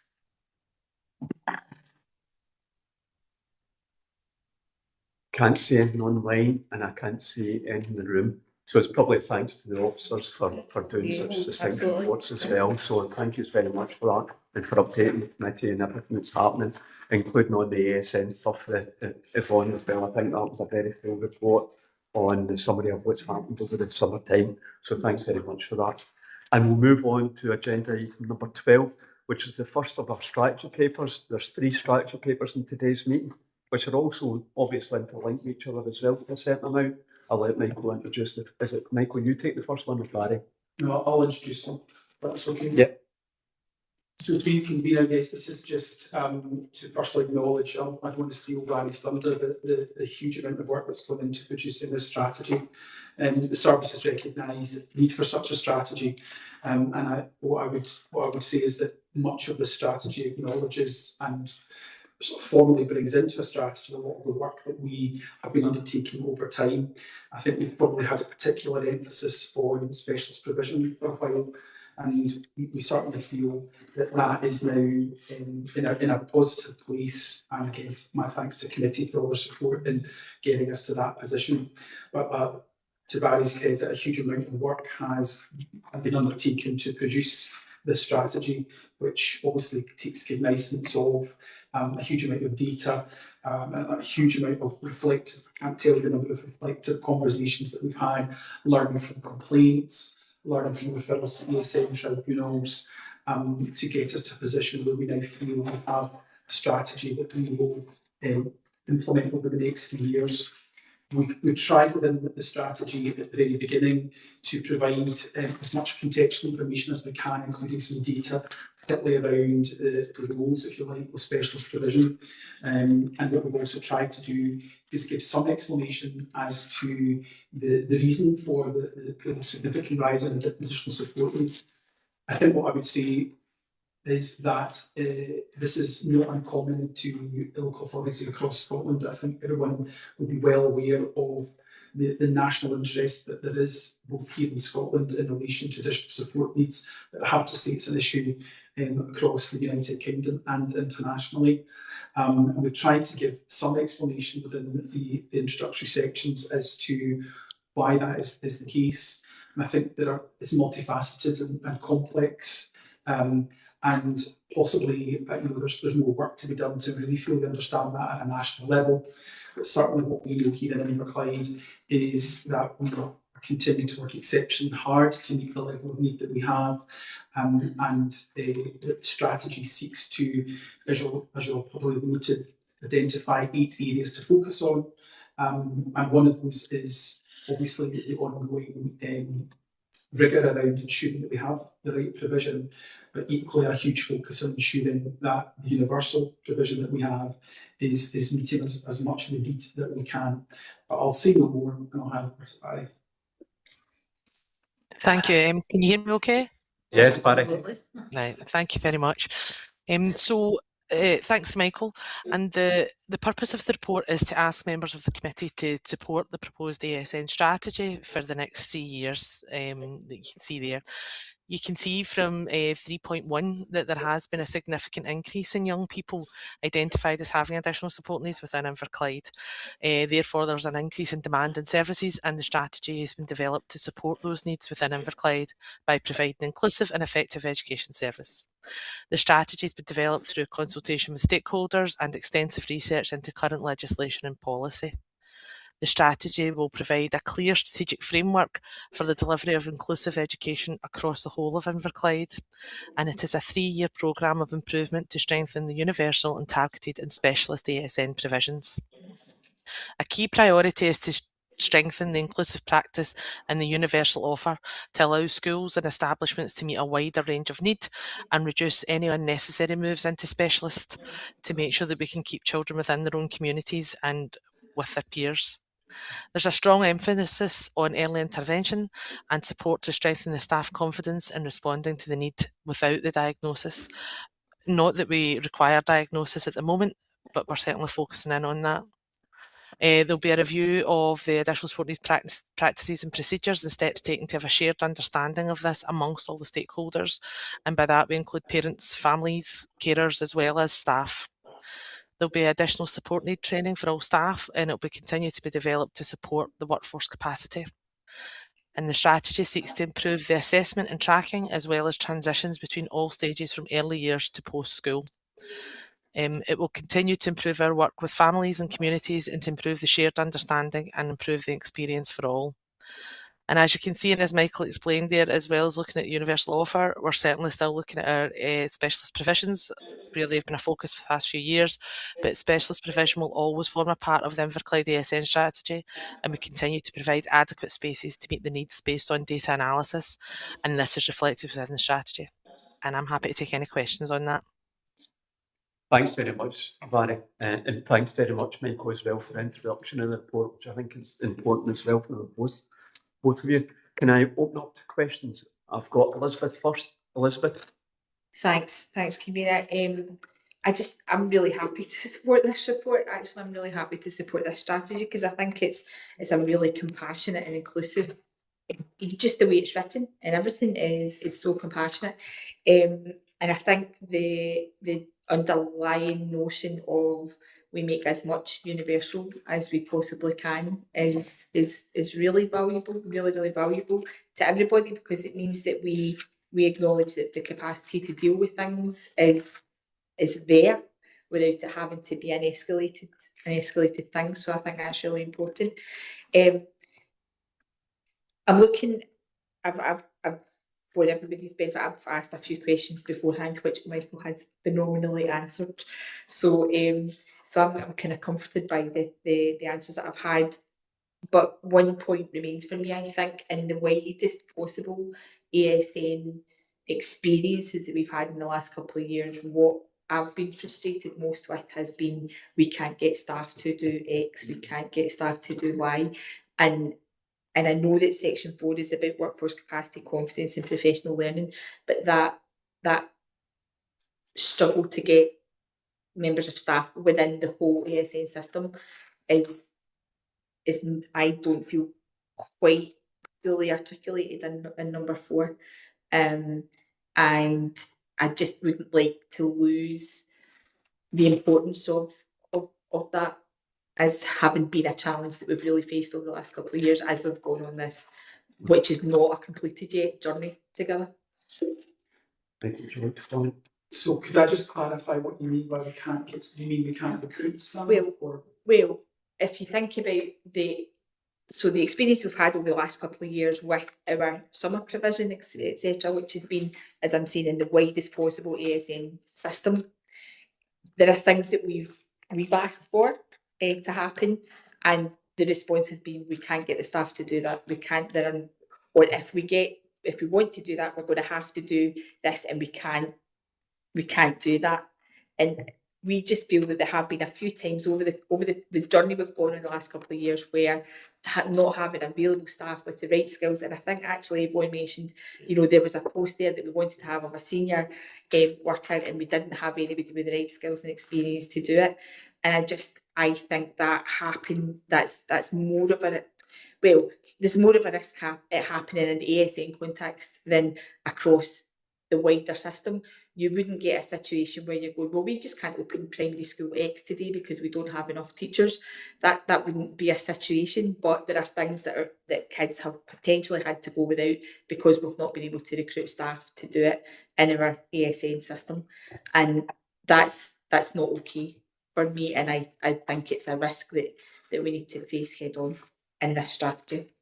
Can't see anything online and I can't see anything in the room. So it's probably thanks to the officers for doing such succinct reports as well. So thank you very much for that and for updating the committee and everything that's happening, including on the ASN stuff that Yvonne as well. I think that was a very full report on the summary of what's happened over the summertime. So thanks very much for that. And we'll move on to agenda item number 12, which is the first of our strategy papers. There's 3 strategy papers in today's meeting, which are also obviously interlinked with each other as well to a certain amount. I'll let Michael introduce the, is it Michael, you take the first one or Barry? No, I'll introduce them. That's okay. Yeah. So through you, convener, I guess this is just to firstly acknowledge, I don't want to steal Barry's thunder, the huge amount of work that's gone into producing this strategy. And the service has recognised the need for such a strategy. What I would say is that much of the strategy acknowledges and sort of formally brings into a strategy a lot of the work that we have been undertaking over time. I think we've probably had a particular emphasis on specialist provision for a while, and we certainly feel that that is now in a positive place. And again, my thanks to committee for all their support in getting us to that position. But to Barry's credit, a huge amount of work has been undertaken to produce this strategy, which obviously takes cognizance of a huge amount of data, a huge amount of reflective, I can't tell you the number of reflective conversations that we've had, learning from complaints, learning from referrals to ESN tribunals, to get us to a position where we now feel we have a strategy that we will implement over the next 3 years. We've tried within the strategy at the very beginning to provide as much contextual information as we can, including some data, particularly around the roles, if you like, of specialist provision. And what we've also tried to do is give some explanation as to the reason for the significant rise in additional support needs. I think what I would say is that this is not uncommon to local authorities across Scotland. I think everyone would be well aware of the national interest that there is both here in Scotland in relation to additional support needs. But I have to say it's an issue across the United Kingdom and internationally. And we've tried to give some explanation within the introductory sections as to why that is the case. And I think it's multifaceted and complex. And possibly there's more work to be done to really fully understand that at a national level. But certainly what we know here in Inverclyde is that we are continuing to work exceptionally hard to meet the level of need that we have. And the strategy seeks to, as you'll probably noted, identify 8 areas to focus on. And one of those is obviously the ongoing rigour around ensuring that we have the right provision, but equally a huge focus on ensuring that the universal provision that we have is meeting as much of the needs that we can. But I'll say no more and I'll hand over to Barry. Thank you. Can you hear me okay? Yes, Barry. Right, thank you very much. Thanks, Michael. And the purpose of the report is to ask members of the committee to support the proposed ASN strategy for the next 3 years that you can see there. You can see from 3.1 that there has been a significant increase in young people identified as having additional support needs within Inverclyde. Therefore, there's an increase in demand in services, and the strategy has been developed to support those needs within Inverclyde by providing inclusive and effective education service. The strategy has been developed through consultation with stakeholders and extensive research into current legislation and policy. The strategy will provide a clear strategic framework for the delivery of inclusive education across the whole of Inverclyde, and it is a 3-year programme of improvement to strengthen the universal and targeted and specialist ASN provisions. A key priority is to strengthen the inclusive practice and the universal offer to allow schools and establishments to meet a wider range of need and reduce any unnecessary moves into specialists to make sure that we can keep children within their own communities and with their peers. There's a strong emphasis on early intervention and support to strengthen the staff confidence in responding to the need without the diagnosis. Not that we require diagnosis at the moment, but we're certainly focusing in on that. There'll be a review of the additional support needs practices and procedures and steps taken to have a shared understanding of this amongst all the stakeholders. And by that we include parents, families, carers, as well as staff. There'll be additional support need training for all staff, and it will continue to be developed to support the workforce capacity. And the strategy seeks to improve the assessment and tracking, as well as transitions between all stages from early years to post-school. It will continue to improve our work with families and communities and to improve the shared understanding and improve the experience for all. And as you can see, and as Michael explained there, as well as looking at universal offer, we're certainly still looking at our specialist provisions, where they've been a focus for the past few years, but specialist provision will always form a part of the Inverclyde ASN strategy, and we continue to provide adequate spaces to meet the needs based on data analysis, and this is reflected within the strategy. And I'm happy to take any questions on that. Thanks very much, Vary, and thanks very much, Michael, as well, for the introduction of the report, which I think is important as well for both of you. Can I open up to questions? I've got Elizabeth first. Elizabeth. Thanks, Convener. I'm really happy to support this report. Actually, I'm really happy to support this strategy because I think it's a really compassionate and inclusive. Just the way it's written and everything is so compassionate. And I think the underlying notion of we make as much universal as we possibly can is really valuable, really valuable to everybody, because it means that we acknowledge that the capacity to deal with things is there without it having to be an escalated thing. So I think that's really important. I'm looking. I've for everybody's benefit, I've asked a few questions beforehand, which Michael has phenomenally answered. So I'm kind of comforted by the answers that I've had. But one point remains for me, I think, in the widest possible ASN experiences that we've had in the last couple of years. What I've been frustrated most with has been we can't get staff to do X, we can't get staff to do Y, and I know that Section 4 is about workforce capacity, confidence and professional learning, but that struggle to get members of staff within the whole ASN system is I don't feel quite fully articulated in number 4. And I just wouldn't like to lose the importance of that as having been a challenge that we've really faced over the last couple of years as we've gone on this, which is not a completed yet, journey together. Thank you, George. So could I just clarify what you mean by we can't get, do you mean we can't recruit staff? Well, if you think about the experience we've had over the last couple of years with our summer provision, etc., which has been, as I'm saying, in the widest possible ASN system, there are things that we've asked for to happen, and the response has been we can't get the staff to do that. We can't. Or if we want to do that, we're going to have to do this, and we can't do that. And we just feel that there have been a few times over the journey we've gone in the last couple of years where not having available staff with the right skills, and I think actually Yvonne mentioned, there was a post there that we wanted to have of a senior worker, and we didn't have anybody with the right skills and experience to do it. And I think that happened. That's more of a there's more of a risk it happening in the ASN context than across the wider system. You wouldn't get a situation where you're going, well, we just can't open primary school X today because we don't have enough teachers. That wouldn't be a situation, but there are things that kids have potentially had to go without because we've not been able to recruit staff to do it in our ASN system, and that's not okay for me, and I think it's a risk that we need to face head on in this strategy.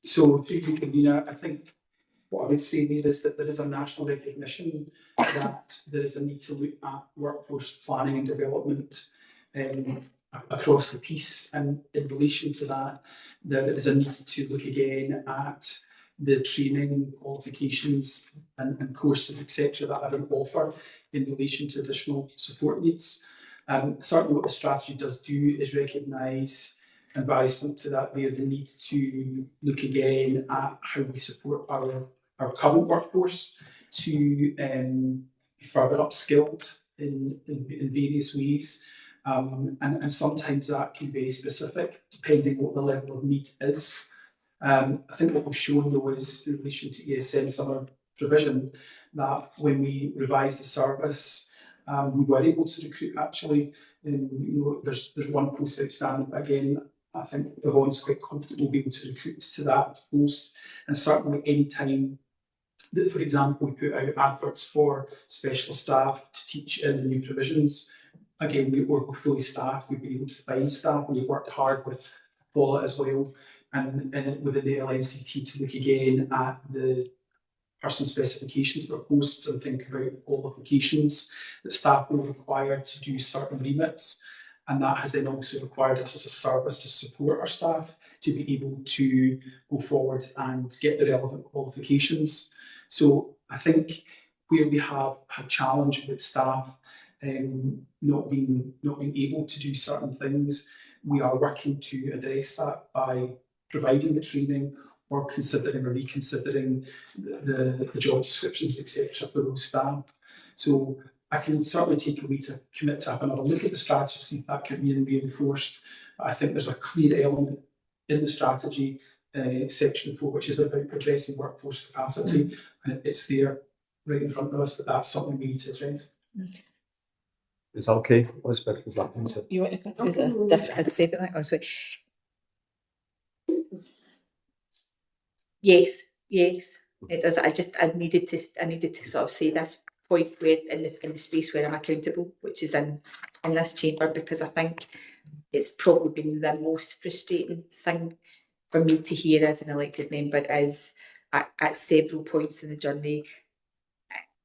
So, Convener, I think what I would say there is that there is a national recognition that there is a need to look at workforce planning and development across the piece, and in relation to that, there is a need to look again at the training, qualifications and courses, etc., that are on offer in relation to additional support needs. Certainly what the strategy does do is recognise, and Barry spoke to that there, the need to look again at how we support our current workforce to be further upskilled in various ways. And sometimes that can be specific, depending what the level of need is. I think what we've shown, though, is in relation to ASN summer provision, that when we revised the service, we were able to recruit actually. There's one post outstanding, but again, I think Yvonne's quite comfortable being able to recruit to that post. And certainly any time that, for example, we put out adverts for specialist staff to teach in the new provisions, again, we're fully staffed, we've been able to find staff, and we've worked hard with Paula as well and within the LNCT to look again at the person specifications for posts and think about qualifications that staff will require to do certain remits. And that has then also required us as a service to support our staff to be able to go forward and get the relevant qualifications. So I think where we have a challenge with staff not being able to do certain things, we are working to address that by providing the training or considering or reconsidering the job descriptions, etc. for those staff. So I can certainly take a way to commit to have another look at the strategy, see if that could be reinforced. But I think there's a clear element in the strategy section 4, which is about addressing workforce capacity, and it's there right in front of us that that's something we need to address. Is that okay, Elizabeth? Is that answer? You want to think a separate thing? Oh, sorry. Yes, it does. I needed to sort of say this point where in the space where I'm accountable, which is in this chamber, because I think it's probably been the most frustrating thing for me to hear as an elected member is at several points in the journey.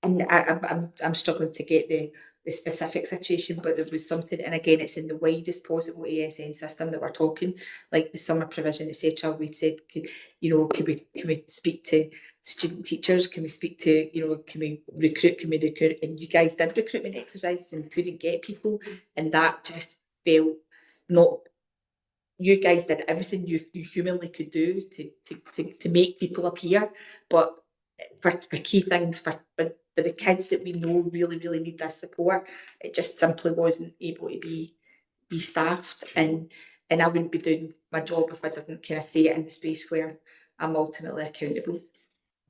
And I'm struggling to get the specific situation, but there was something, and again, it's in the widest possible ASN system that we're talking, like the summer provision, etc. We said, can we speak to student teachers? Can we speak to, can we recruit? And you guys did recruitment exercises and couldn't get people, and that just felt not. You guys did everything you humanly could do to make people appear, but for key things for the kids that we know really need this support, it just simply wasn't able to be staffed, and I wouldn't be doing my job if I didn't kind of say it in the space where I'm ultimately accountable.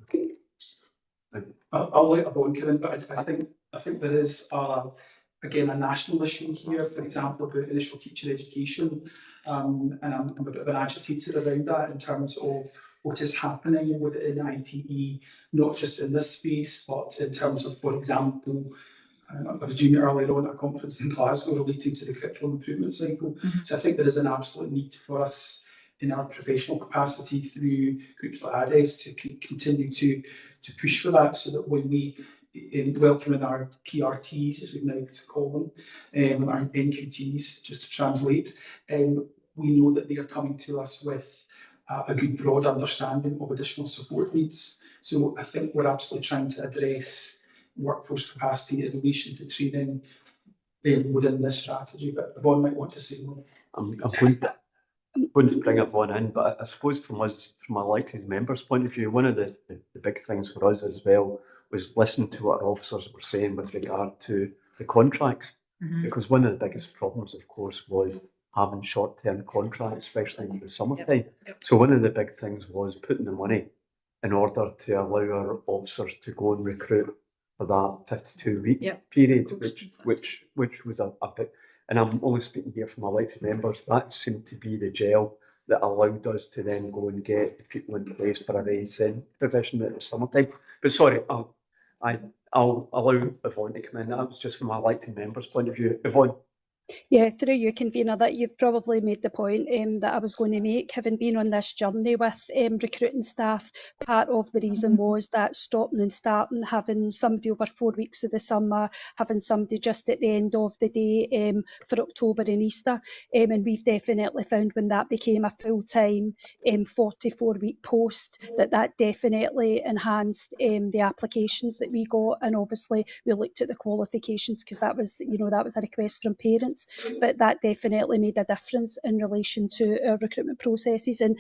Okay. I'll let Yvonne come in, but I think there is again a national issue here, for example, about initial teacher education, and I'm a bit of an agitator around that in terms of what is happening within ITE, not just in this space, but in terms of, for example, I was doing it earlier on at a conference in Glasgow relating to the curriculum improvement cycle. So I think there is an absolute need for us in our professional capacity through groups like ADES to continue to push for that, so that when we welcome in our PRTs, as we've now to call them, our NQTs, just to translate, we know that they are coming to us with a good broad understanding of additional support needs. So I think we're absolutely trying to address workforce capacity in relation to training within this strategy, but Yvonne might want to say more. I'm going to bring Yvonne in, but I suppose from an elected member's point of view, one of the big things for us as well was listening to what our officers were saying with regard to the contracts, because one of the biggest problems, of course, was having short-term contracts, especially in the summertime. So one of the big things was putting the money in order to allow our officers to go and recruit for that 52-week period, which was a bit, and I'm only speaking here from elected members, that seemed to be the gel that allowed us to then go and get the people in place for our ASN provision at the summertime. But sorry, I'll allow Yvonne to come in. That was just from an elected member's point of view. Yvonne. Yeah, through you, convener, that you've probably made the point that I was going to make. Having been on this journey with recruiting staff, part of the reason was that stopping and starting, having somebody over 4 weeks of the summer, having somebody just at the end of the day for October and Easter. And we've definitely found when that became a full-time 44-week post, that definitely enhanced the applications that we got. And obviously we looked at the qualifications, because that was a request from parents. But that definitely made a difference in relation to our recruitment processes. And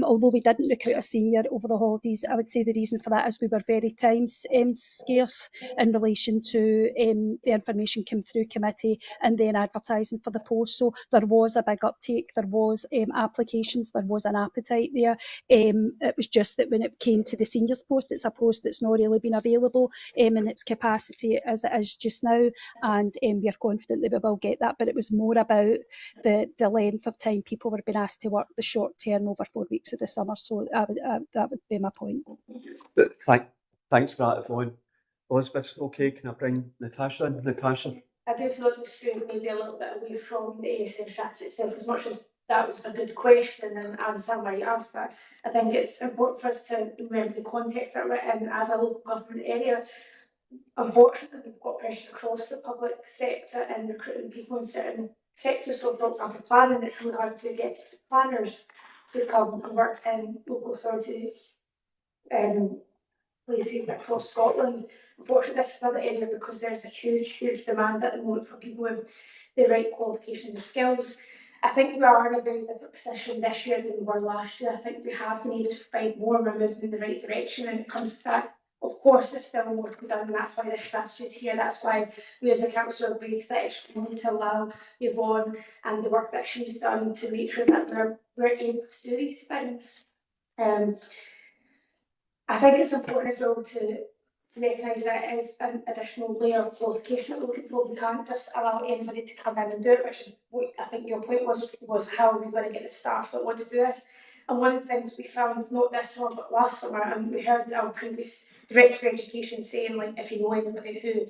although we didn't recruit a senior over the holidays, I would say the reason for that is we were very time scarce in relation to the information came through committee and then advertising for the post. So there was a big uptake, there was applications, there was an appetite there. It was just that when it came to the seniors post, it's a post that's not really been available in its capacity as it is just now, and we are confident that we will get that. But it was more about the length of time people were being asked to work, the short term over 4 weeks of the summer. So that would be my point. But thanks for that, Yvonne. Elizabeth, okay, can I bring Natasha in? Natasha? I do feel like we're straying maybe a little bit away from the ASN strategy itself, as much as that was a good question and answer why you asked that. I think it's important for us to remember the context that we're in as a local government area. Unfortunately, we've got pressure across the public sector in recruiting people in certain sectors. So, for example, planning, it's really hard to get planners to come and work in local authority places across Scotland. Unfortunately, this is another area because there's a huge demand at the moment for people with the right qualifications and skills. I think we are in a very different position this year than we were last year. I think we have been able to provide more and we're moving in the right direction when it comes to that. Of course, there's still more to be done, and that's why this strategy is here. That's why we as a council agreed that we need to allow Yvonne and the work that she's done to make sure that we're able to do these things. I think it's important as well to recognise that it is an additional layer of qualification that we're looking for. We can't just allow anybody to come in and do it, which is what I think your point was how are we going to get the staff that want to do this. And one of the things we found, not this summer but last summer, and we heard our previous Director of Education saying, like, if you know anybody who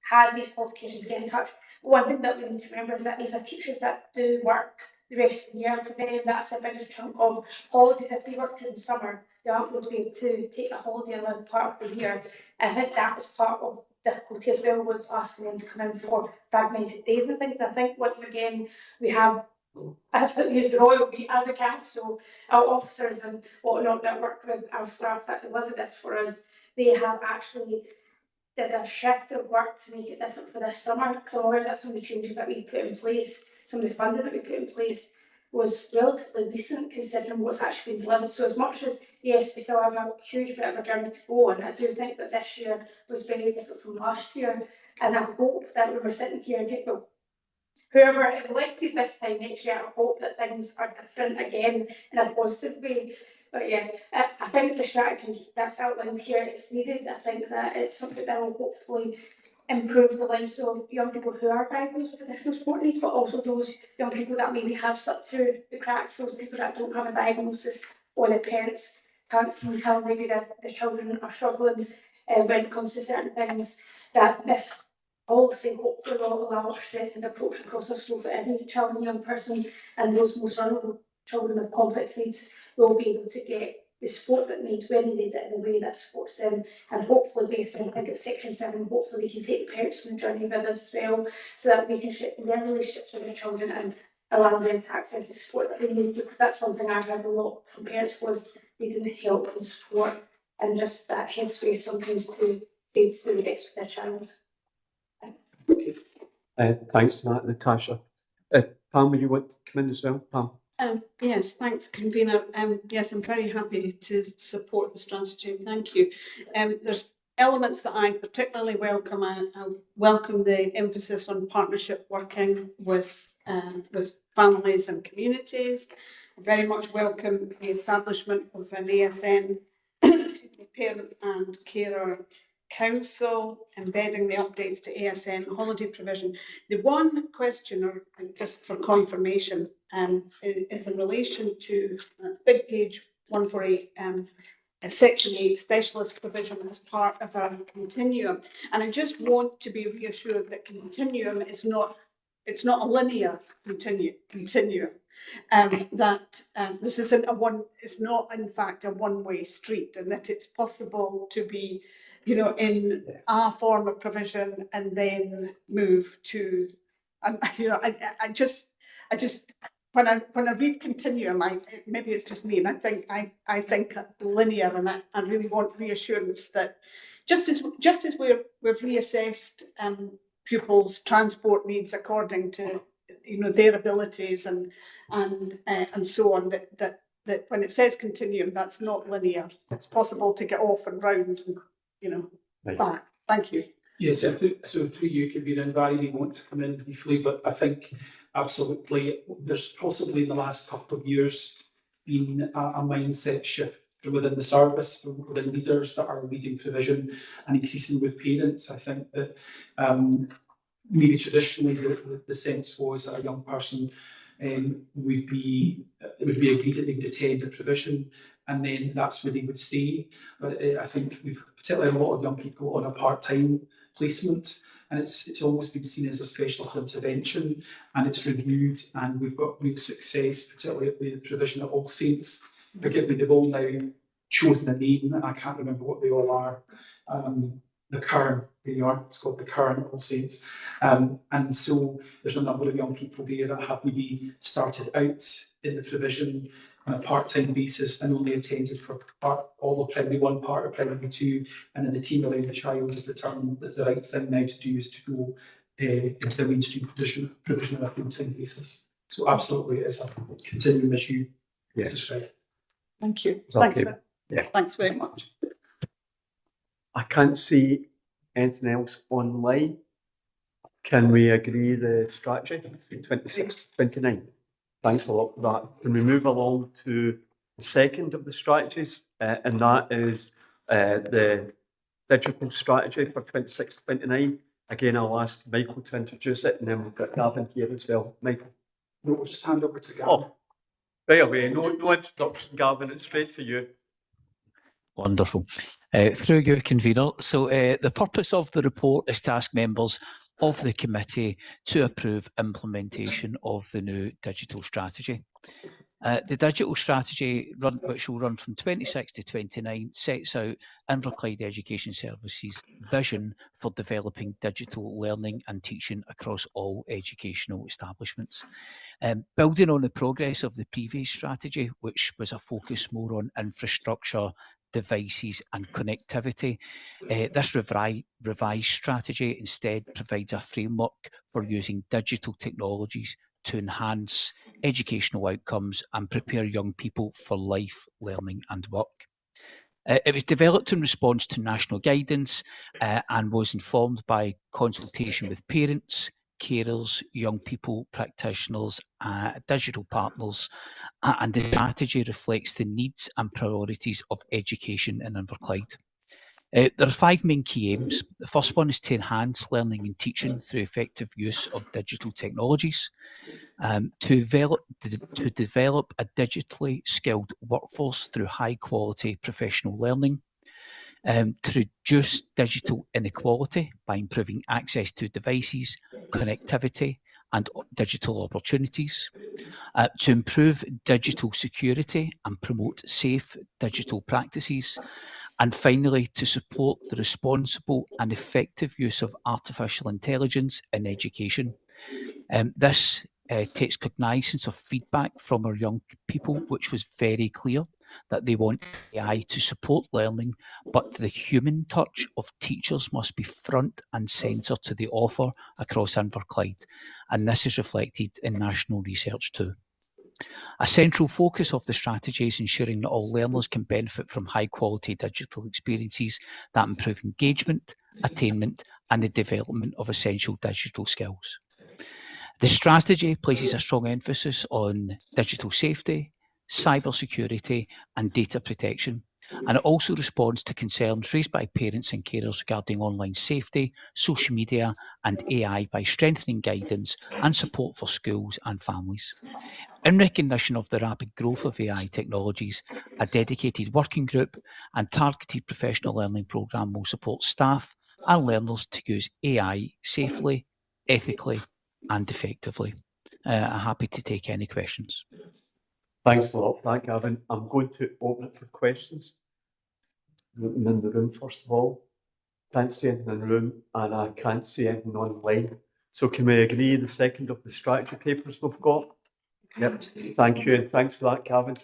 has these qualifications, get in touch. But one thing that we need to remember is that these are teachers that do work the rest of the year, and for them that's the biggest chunk of holidays. If they worked in the summer, they aren't going to be able to take a holiday in part of the year. And I think that was part of the difficulty as well, was asking them to come in for fragmented days and things. I think once again we have, as I use the royal we as a council, our officers and whatnot that work with our staff that deliver this for us, they have actually did a shift of work to make it different for this summer. Because I'm aware that some of the changes that we put in place, some of the funding that we put in place was relatively recent considering what's actually been delivered. So as much as, yes, we still have a huge bit of a journey to go on, I do think that this year was very different from last year. And I hope that when we're sitting here, people, whoever is elected this time next year, I hope that things are different again in a positive way. But yeah, I think the strategy that's outlined here is needed. I think that it's something that will hopefully improve the lives of young people who are diagnosed with additional sport needs, but also those young people that maybe have slipped through the cracks, those people that don't have a diagnosis or their parents can't see how maybe their children are struggling when it comes to certain things, that this policy hopefully will allow a strengthened approach across our school for every child and young person, and those most vulnerable children with complex needs will be able to get the support that they need when they need it in a way that supports them. And hopefully, based on, I think it's Section 7, hopefully we can take the parents on the journey with us as well, so that we can strengthen their relationships with their children and allow them to access the support that they need. Because that's one thing I've heard a lot from parents, was needing help and support and just that headspace sometimes to be able to do the best for their child. Thanks for that, Natasha. Pam, will you want to come in as well? Pam? Yes, thanks, convener. Yes, I'm very happy to support the strategy. Thank you. There's elements that I particularly welcome. I welcome the emphasis on partnership working with families and communities. I very much welcome the establishment of an ASN parent and carer council, embedding the updates to ASN holiday provision. The one question, or just for confirmation, is in relation to big page 148, section 8, specialist provision as part of a continuum. And I just want to be reassured that continuum is not, it's not a linear continuum. That this isn't a one, it's not in fact a one-way street, and that it's possible to be, you know, in a form of provision and then move to, you know, I just when I read continuum, maybe it's just me, and I think linear, and I really want reassurance that just as we've reassessed pupils' transport needs according to, you know, their abilities and so on, that when it says continuum, that's not linear. It's possible to get off and round and, you know, back. Thank you. Yes, so through you, Convener, and Barry may want to come in briefly, but I think absolutely there's possibly in the last couple of years been a mindset shift from within the service, from within leaders that are leading provision and increasingly with parents. I think that maybe traditionally the sense was that a young person would be agreed that they would attend a provision, and then that's where they would stay. But I think we've particularly a lot of young people on a part-time placement, and it's almost been seen as a specialist intervention, and it's reviewed, and we've got real success, particularly at the provision at All Saints. Forgive me, they've all now chosen a name, and I can't remember what they all are. The Cairn, it's called the Cairn All Saints. And so there's a number of young people there that have maybe started out in the provision on a part-time basis and only attended for all of primary 1, part of primary 2, and then the team around the child has determined that the right thing now to do is to go into the mainstream provision on a full-time basis. So absolutely, it's a continuing issue. Yes. Thank you. Okay. Thanks very much. I can't see anything else online. Can we agree the strategy 26 to 29? Thanks a lot for that. Can we move along to the second of the strategies, and that is the digital strategy for 26 to 29. Again, I'll ask Michael to introduce it, and then we've got Gavin here as well. Michael. No, we'll just hand over to Gavin. Oh, right away. No introduction, Gavin. It's straight to you. Wonderful. Through you, convener. So the purpose of the report is to ask members of the committee to approve implementation of the new digital strategy. The digital strategy, which will run from 26 to 29, sets out Inverclyde Education Services' vision for developing digital learning and teaching across all educational establishments. Building on the progress of the previous strategy, which was a focus more on infrastructure, devices and connectivity, this revised strategy instead provides a framework for using digital technologies to enhance educational outcomes and prepare young people for life, learning and work. It was developed in response to national guidance and was informed by consultation with parents, carers, young people, practitioners, digital partners, and the strategy reflects the needs and priorities of education in Inverclyde. There are 5 main key aims. The first one is to enhance learning and teaching through effective use of digital technologies, to develop a digitally skilled workforce through high quality professional learning, to reduce digital inequality by improving access to devices, connectivity and digital opportunities, to improve digital security and promote safe digital practices, and finally to support the responsible and effective use of artificial intelligence in education. This takes cognizance of feedback from our young people, which was very clear that they want AI to support learning, but the human touch of teachers must be front and centre to the offer across Inverclyde, and this is reflected in national research too. A central focus of the strategy is ensuring that all learners can benefit from high quality digital experiences that improve engagement, attainment and the development of essential digital skills. The strategy places a strong emphasis on digital safety, cybersecurity and data protection, and it also responds to concerns raised by parents and carers regarding online safety, social media and AI by strengthening guidance and support for schools and families. In recognition of the rapid growth of AI technologies, a dedicated working group and targeted professional learning programme will support staff and learners to use AI safely, ethically and effectively. I'm happy to take any questions. Thanks a lot for that, Gavin. I'm going to open it for questions. Looking in the room first of all. Can't see anything in the room and I can't see anything online. So can we agree the second of the strategy papers we've got? Yep, thank you and thanks for that, Gavin.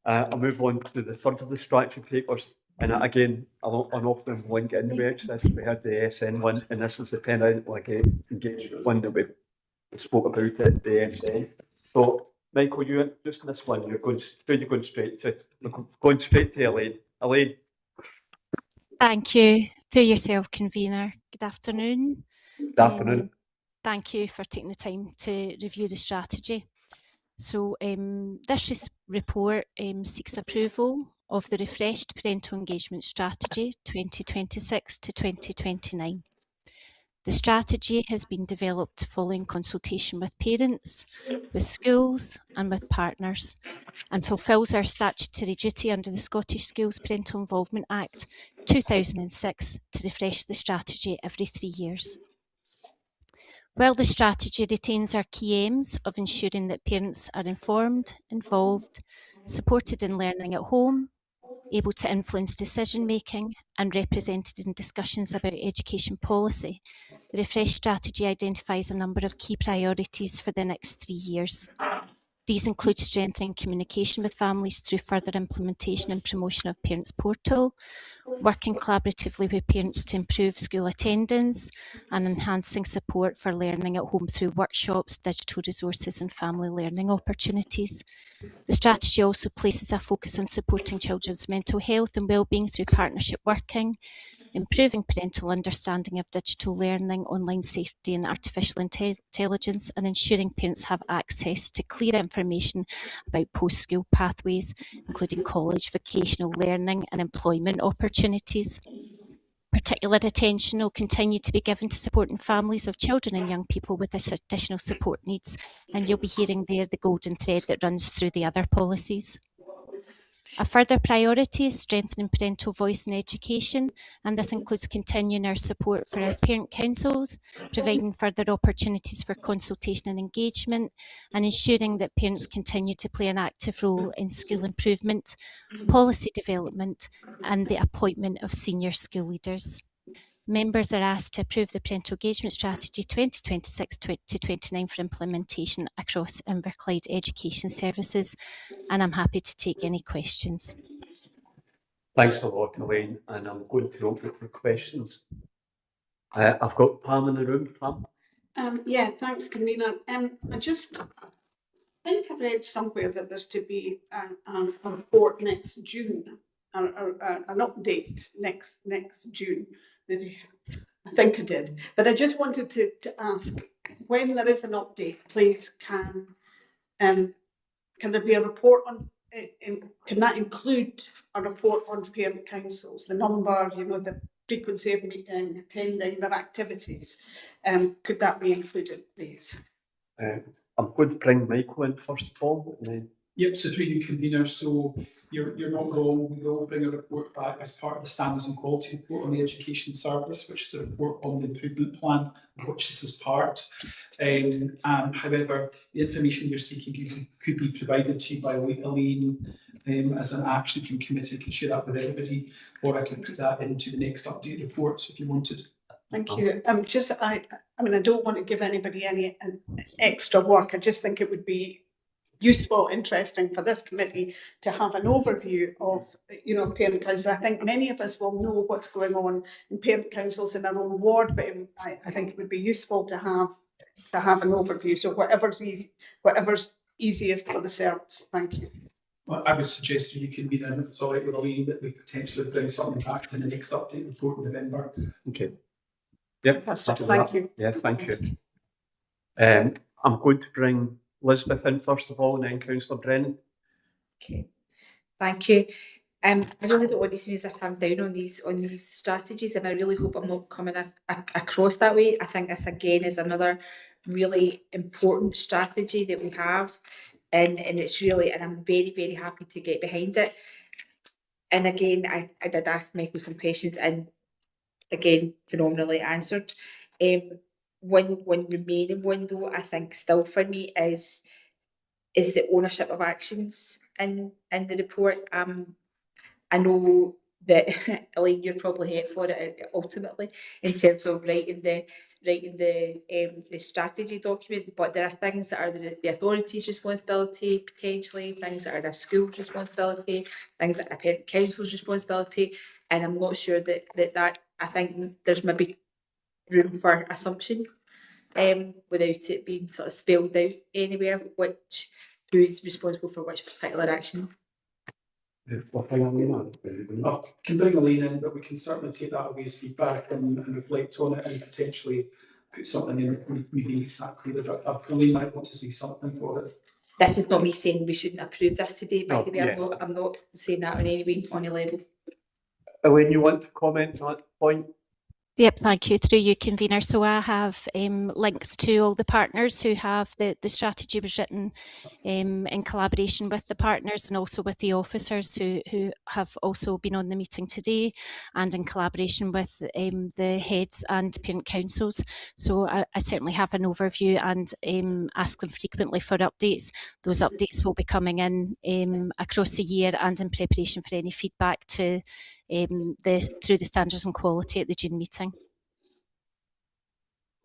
I'll move on to the third of the strategy papers. And again, I'll often link in with this. We had the SN one and this is the parental engagement one that we spoke about at the SN. So Michael, you introducing this one, you're going straight to Elaine. Elaine. Thank you. Through yourself, convener. Good afternoon. Good afternoon. Thank you for taking the time to review the strategy. So this report seeks approval of the refreshed parental engagement strategy 2026 to 2029. The strategy has been developed following consultation with parents, with schools and with partners, and fulfils our statutory duty under the Scottish Schools Parental Involvement Act 2006 to refresh the strategy every 3 years. While the strategy retains our key aims of ensuring that parents are informed, involved, supported in learning at home, able to influence decision making and represented in discussions about education policy, the refreshed strategy identifies a number of key priorities for the next 3 years. These include strengthening communication with families through further implementation and promotion of Parents Portal, working collaboratively with parents to improve school attendance, and enhancing support for learning at home through workshops, digital resources and family learning opportunities. The strategy also places a focus on supporting children's mental health and wellbeing through partnership working, improving parental understanding of digital learning, online safety and artificial intelligence, and ensuring parents have access to clear information about post-school pathways, including college, vocational learning and employment opportunities. Particular attention will continue to be given to supporting families of children and young people with additional support needs, and you'll be hearing there the golden thread that runs through the other policies. A further priority is strengthening parental voice in education, and this includes continuing our support for our parent councils, providing further opportunities for consultation and engagement, and ensuring that parents continue to play an active role in school improvement, policy development, and the appointment of senior school leaders. Members are asked to approve the Parental Engagement Strategy 2026-2029 for implementation across Inverclyde Education Services, and I'm happy to take any questions. Thanks a lot, Elaine, and I'm going to open for questions. I've got Pam in the room. Pam? Yeah, thanks, convener. I think I read somewhere that there's to be a report next June, or an update next June. I think I did, but I just wanted to ask, when there is an update, please can there be a report on? Can that include a report on parent councils, the number, the frequency of meeting, attending, their activities? Could that be included, please? I'm going to bring Michael in first of all. And then... Yep, so through you, convener. So you're not wrong. We will bring a report back as part of the Standards and Quality Report on the Education Service, which is a report on the improvement plan, which this is part. However, the information you're seeking could be provided to you by Elaine as an action from committee. I can share that with everybody, or I can put that into the next update reports if you wanted. Thank you. I mean, I don't want to give anybody any extra work. I just think it would be useful, interesting for this committee to have an overview of, parent councils. I think many of us will know what's going on in parent councils in our own ward, but I think it would be useful to have an overview. So whatever's easiest for the service. Thank you. Well, I would suggest you can be then, it's all right with Elaine, that we potentially bring something back in the next update report in November. Okay. Yep. Thank you. Yeah, thank you. I'm going to bring Elizabeth in first of all, and then Councillor Brennan. Okay, thank you. I really don't want to seem as if I'm down on these strategies, and I really hope I'm not coming across that way. I think this again is another really important strategy that we have, and it's really, and I'm very, very happy to get behind it. And again, I did ask Michael some questions, and again, phenomenally answered. One remaining one though, I think still for me is the ownership of actions in the report. I know that Elaine, you're probably here for it ultimately in terms of writing the strategy document, but there are things that are the authority's responsibility, potentially things that are the school's responsibility, things that are the parent council's responsibility, and I'm not sure that I think there's maybe room for assumption without it being sort of spelled out anywhere, who's responsible for which particular action. I can bring Elaine in, but we can certainly take that away as feedback and reflect on it and potentially put something in that maybe makes that clearer. But Elaine might want to say something for it. This is not me saying we shouldn't approve this today, by the way. I'm not saying that on any way, on any level. Elaine, you want to comment on that point? Yep, thank you. Through you, convener. So I have links to all the partners who have the strategy was written in collaboration with the partners and also with the officers who have also been on the meeting today, and in collaboration with the heads and parent councils. So I certainly have an overview and ask them frequently for updates. Those updates will be coming in across the year and in preparation for any feedback to through the standards and quality at the June meeting.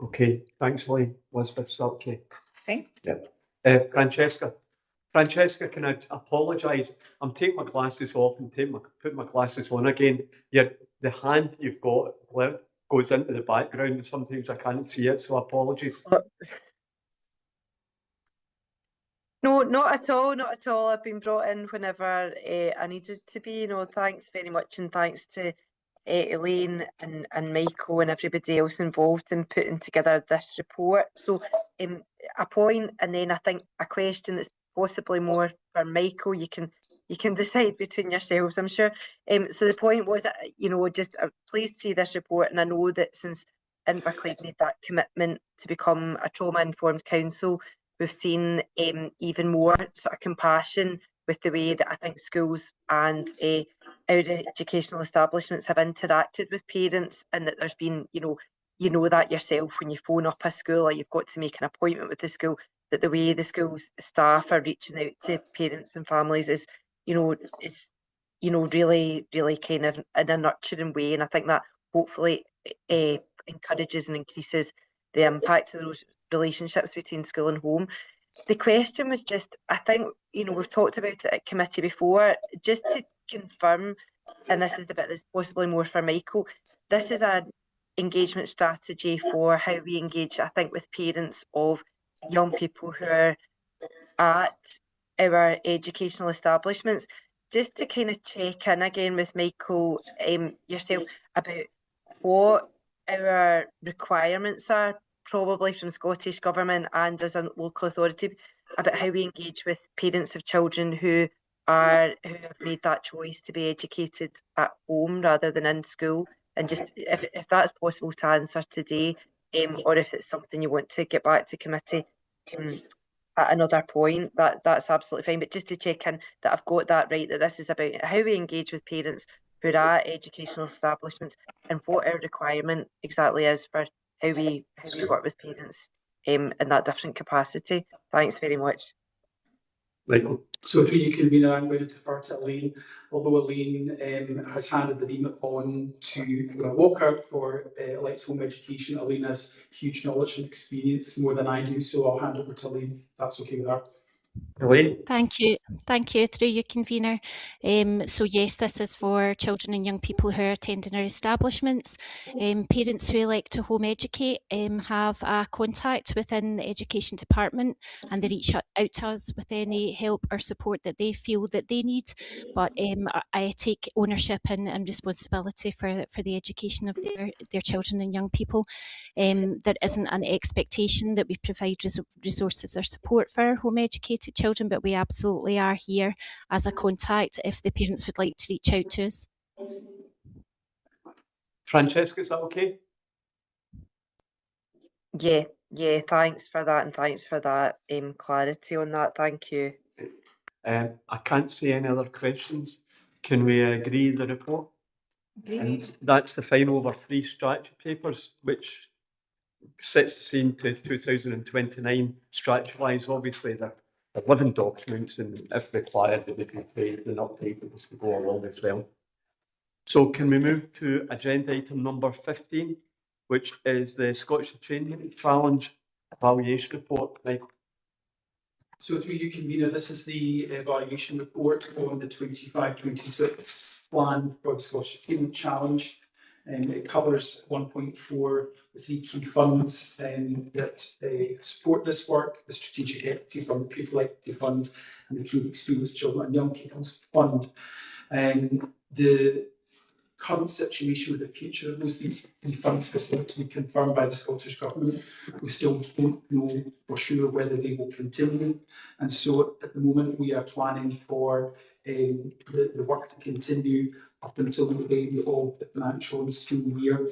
Okay, thanks, Lee. Elizabeth Silky. Fine. Yep. Francesca. Francesca, can I apologise? I'm taking my glasses off and put my glasses on again. The hand you've got goes into the background and sometimes I can't see it, so apologies. No, not at all, not at all. I've been brought in whenever I needed to be. Thanks very much, and thanks to Elaine and Michael and everybody else involved in putting together this report. So a point, and then I think a question that's possibly more for Michael. You can decide between yourselves, I'm sure. So the point was, just pleased to see this report, and I know that since Inverclyde made that commitment to become a trauma-informed council, we've seen even more sort of compassion with the way that I think schools and our educational establishments have interacted with parents, and that there's been, you know that yourself when you phone up a school or you've got to make an appointment with the school, that the way the school's staff are reaching out to parents and families is really, really kind of in a nurturing way. And I think that hopefully encourages and increases the impact of those relationships between school and home. The question was just, I think, we've talked about it at committee before, just to confirm, and this is the bit that's possibly more for Michael, this is an engagement strategy for how we engage, I think, with parents of young people who are at our educational establishments. Just to kind of check in again with Michael, yourself, about what our requirements are, probably from Scottish Government and as a local authority, about how we engage with parents of children who have made that choice to be educated at home rather than in school, and just if that's possible to answer today, or if it's something you want to get back to committee at another point, that's absolutely fine. But just to check in that I've got that right, that this is about how we engage with parents who are at educational establishments and what our requirement exactly is for how we work with parents in that different capacity. Thanks very much. Michael. So through you, convener, I'm going to defer to Elaine, although Elaine has handed the remit on to Walker for electoral home education. Elaine has huge knowledge and experience, more than I do, so I'll hand over to Elaine, if that's okay with her. Elaine. Thank you. Through you, convener. So yes, this is for children and young people who are attending our establishments. Parents who elect to home educate have a contact within the education department, and they reach out to us with any help or support that they feel that they need. But I take ownership and responsibility for the education of their children and young people. There isn't an expectation that we provide resources or support for our home educated children, but we absolutely are here as a contact if the parents would like to reach out to us. Francesca, is that okay? Yeah, thanks for that, and thanks for that clarity on that. Thank you. I can't see any other questions. Can we agree the report? Agreed. And that's the final of our 3 strategy papers, which sets the scene to 2029 strategy-wise. Obviously, they're living documents, and if required, they would be updated and updated as we go along as well. So can we move to agenda item number 15, which is the Scottish Training Challenge Evaluation Report, Michael? So through you, convener, this is the evaluation report on the 25-26 plan for the Scottish Training Challenge. It covers 1.4, the 3 key funds that support this work: the Strategic Equity Fund, the Pupil Equity Fund, and the Key Experienced Children and Young People's Fund. The current situation with the future of these 3 funds is yet to be confirmed by the Scottish Government. We still don't know for sure whether they will continue, and so at the moment we are planning for the work to continue up until the end of the financial and school year.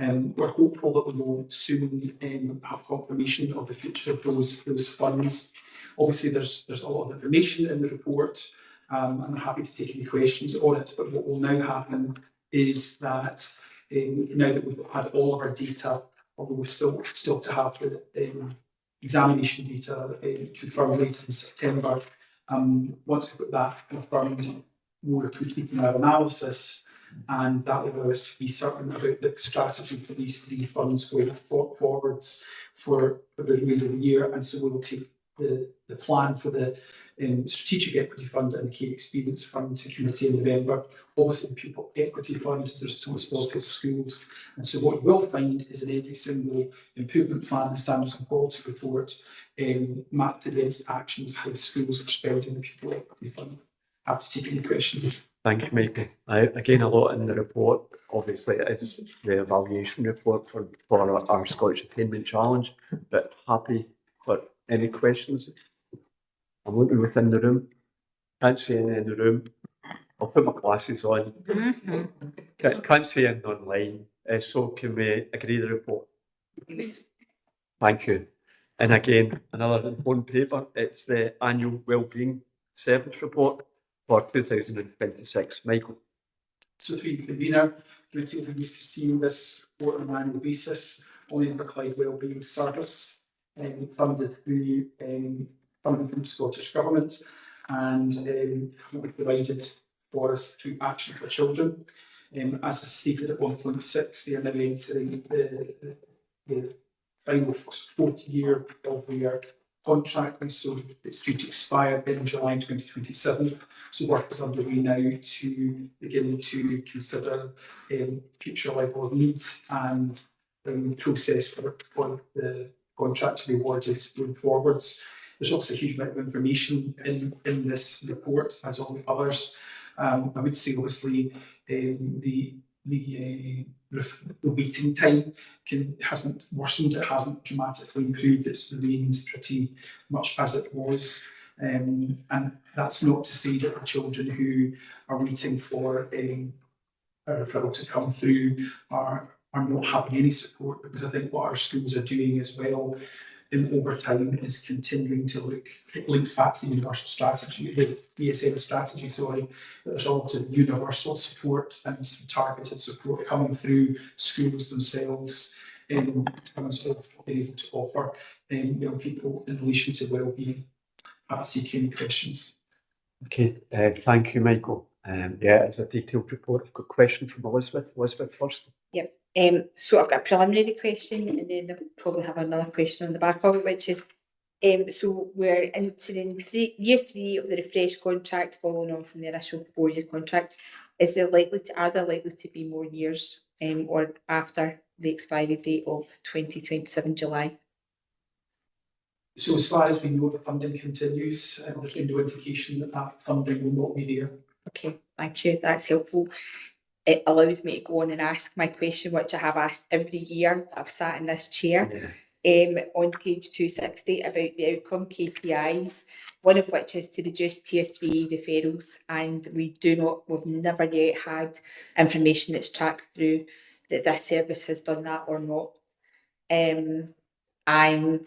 We're hopeful that we will soon have confirmation of the future of those funds. Obviously, there's a lot of information in the report. I'm happy to take any questions on it, but what will now happen is that now that we've had all of our data, although we've still to have the examination data confirmed later in September, once we've got that confirmed, we're completing our analysis, and that will allow us to be certain about the strategy for these three funds going forwards for the remainder of the year. And so we'll take the plan for the Strategic Equity Fund and the Care Experience Fund to committee in November. Obviously, the Pupil Equity Fund is the responsibility of schools. And so what you will find is in every single improvement plan and standards and quality report mapped against actions how the schools are spending the Pupil Equity Fund. Happy to take any questions. Thank you, Michael. Again, a lot in the report. Obviously, it is the evaluation report for our Scottish Attainment Challenge, but happy for any questions. I'm looking within the room. Can't see any in the room. I'll put my glasses on. Can't see any online. So can we agree the report? Thank you. And again, another important paper. It's the Annual Wellbeing Service Report for 2026. Michael. So through the convener, committee will be used to seeing this report on an annual basis on the Inverclyde Wellbeing Service, funded through funding from the Scottish Government, and will be provided for us through Action for Children. As is stated at 1.6, they are now entering the final fourth year of their contract, and so it's due to expire in July 2027. So work is underway now to begin to consider future level of needs and process for the contract to be awarded going forwards. There's also a huge amount of information in this report, as all the others. I would say, obviously, the waiting time hasn't worsened, it hasn't dramatically improved, it's remained pretty much as it was. And that's not to say that the children who are waiting for a referral to come through are not having any support, because I think what our schools are doing as well over time is continuing to look, it links back to the universal strategy, the ESN strategy, sorry, there's a lot of universal support and some targeted support coming through schools themselves in terms of being able to offer young people in relation to wellbeing. Happy to take any questions. Okay, thank you, Michael. Yeah, it's a detailed report. I've got a question from Elizabeth. Elizabeth first. Yep. So I've got a preliminary question, and then I'll probably have another question on the back of it, which is, so we're entering year 3 of the refreshed contract, following on from the initial 4-year contract. Are there likely to be more years, or after the expiry date of 2027 July? So as far as we know, the funding continues, and there's been no indication that funding will not be there. Okay, thank you. That's helpful. It allows me to go on and ask my question, which I have asked every year that I've sat in this chair. On page 260 about the outcome KPIs, one of which is to reduce tier 3 referrals, and we've never yet had information that's tracked through that this service has done that or not. And I'm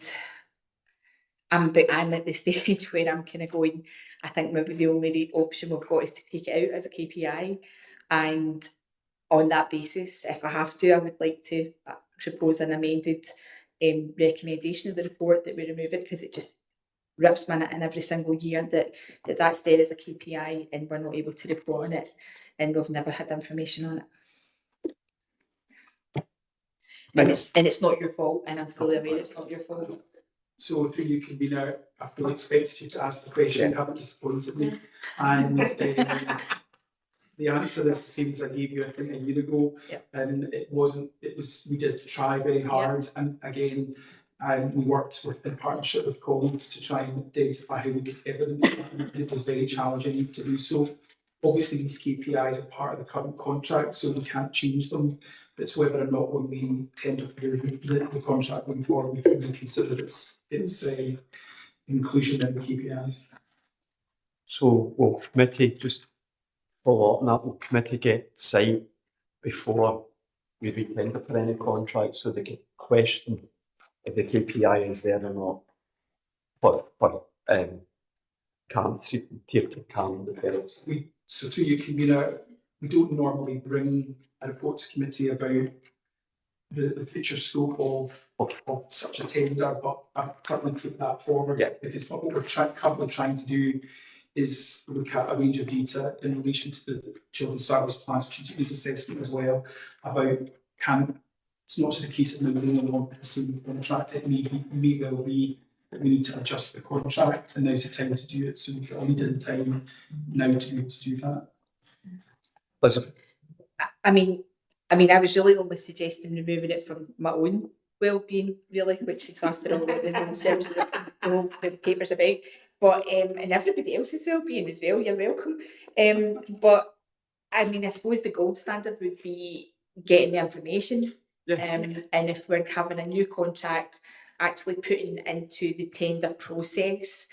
at the stage where I'm kind of going, I think maybe the only option we've got is to take it out as a KPI. And on that basis, if I have to, I would like to propose an amended recommendation of the report that we remove it, because it just rips me in every single year that's there as a KPI and we're not able to report on it, and we've never had information on it. And it's not your fault, and I'm fully aware it's not your fault. So through you, convener, I fully expected you to ask the question, haven't disappointed me. And the answer is the same as I gave you, I think, a year ago. And we did try very hard. And again, we worked in partnership with colleagues to try and identify how we could evidence that. And it was very challenging to do so. Obviously, these KPIs are part of the current contract, so we can't change them. It's whether or not when we tender for the contract going forward, we can consider its inclusion in the KPIs. So will committee just follow up on that? Will committee get sight before we re-tender for any contract, so they can question if the KPI is there or not for tier 2 CAM developers. So through you, convener, we don't normally bring a report to committee about the future scope of such a tender, but I'm certainly take that forward. Yeah. Because what we're currently trying to do is look at a range of data in relation to the Children's Service Plan strategic needs assessment as well, about it's not just a case of moving along with the same contract, it may well be that we need to adjust the contract, and now's the time to do it, so we've got a needed time now to be able to do that. Elizabeth? I mean, I was really only suggesting removing it from my own well-being, really, which is after all the home service the whole paper's about. But and everybody else's well-being as well, you're welcome. But I mean, I suppose the gold standard would be getting the information. Yeah. And if we're having a new contract, actually putting into the tender process,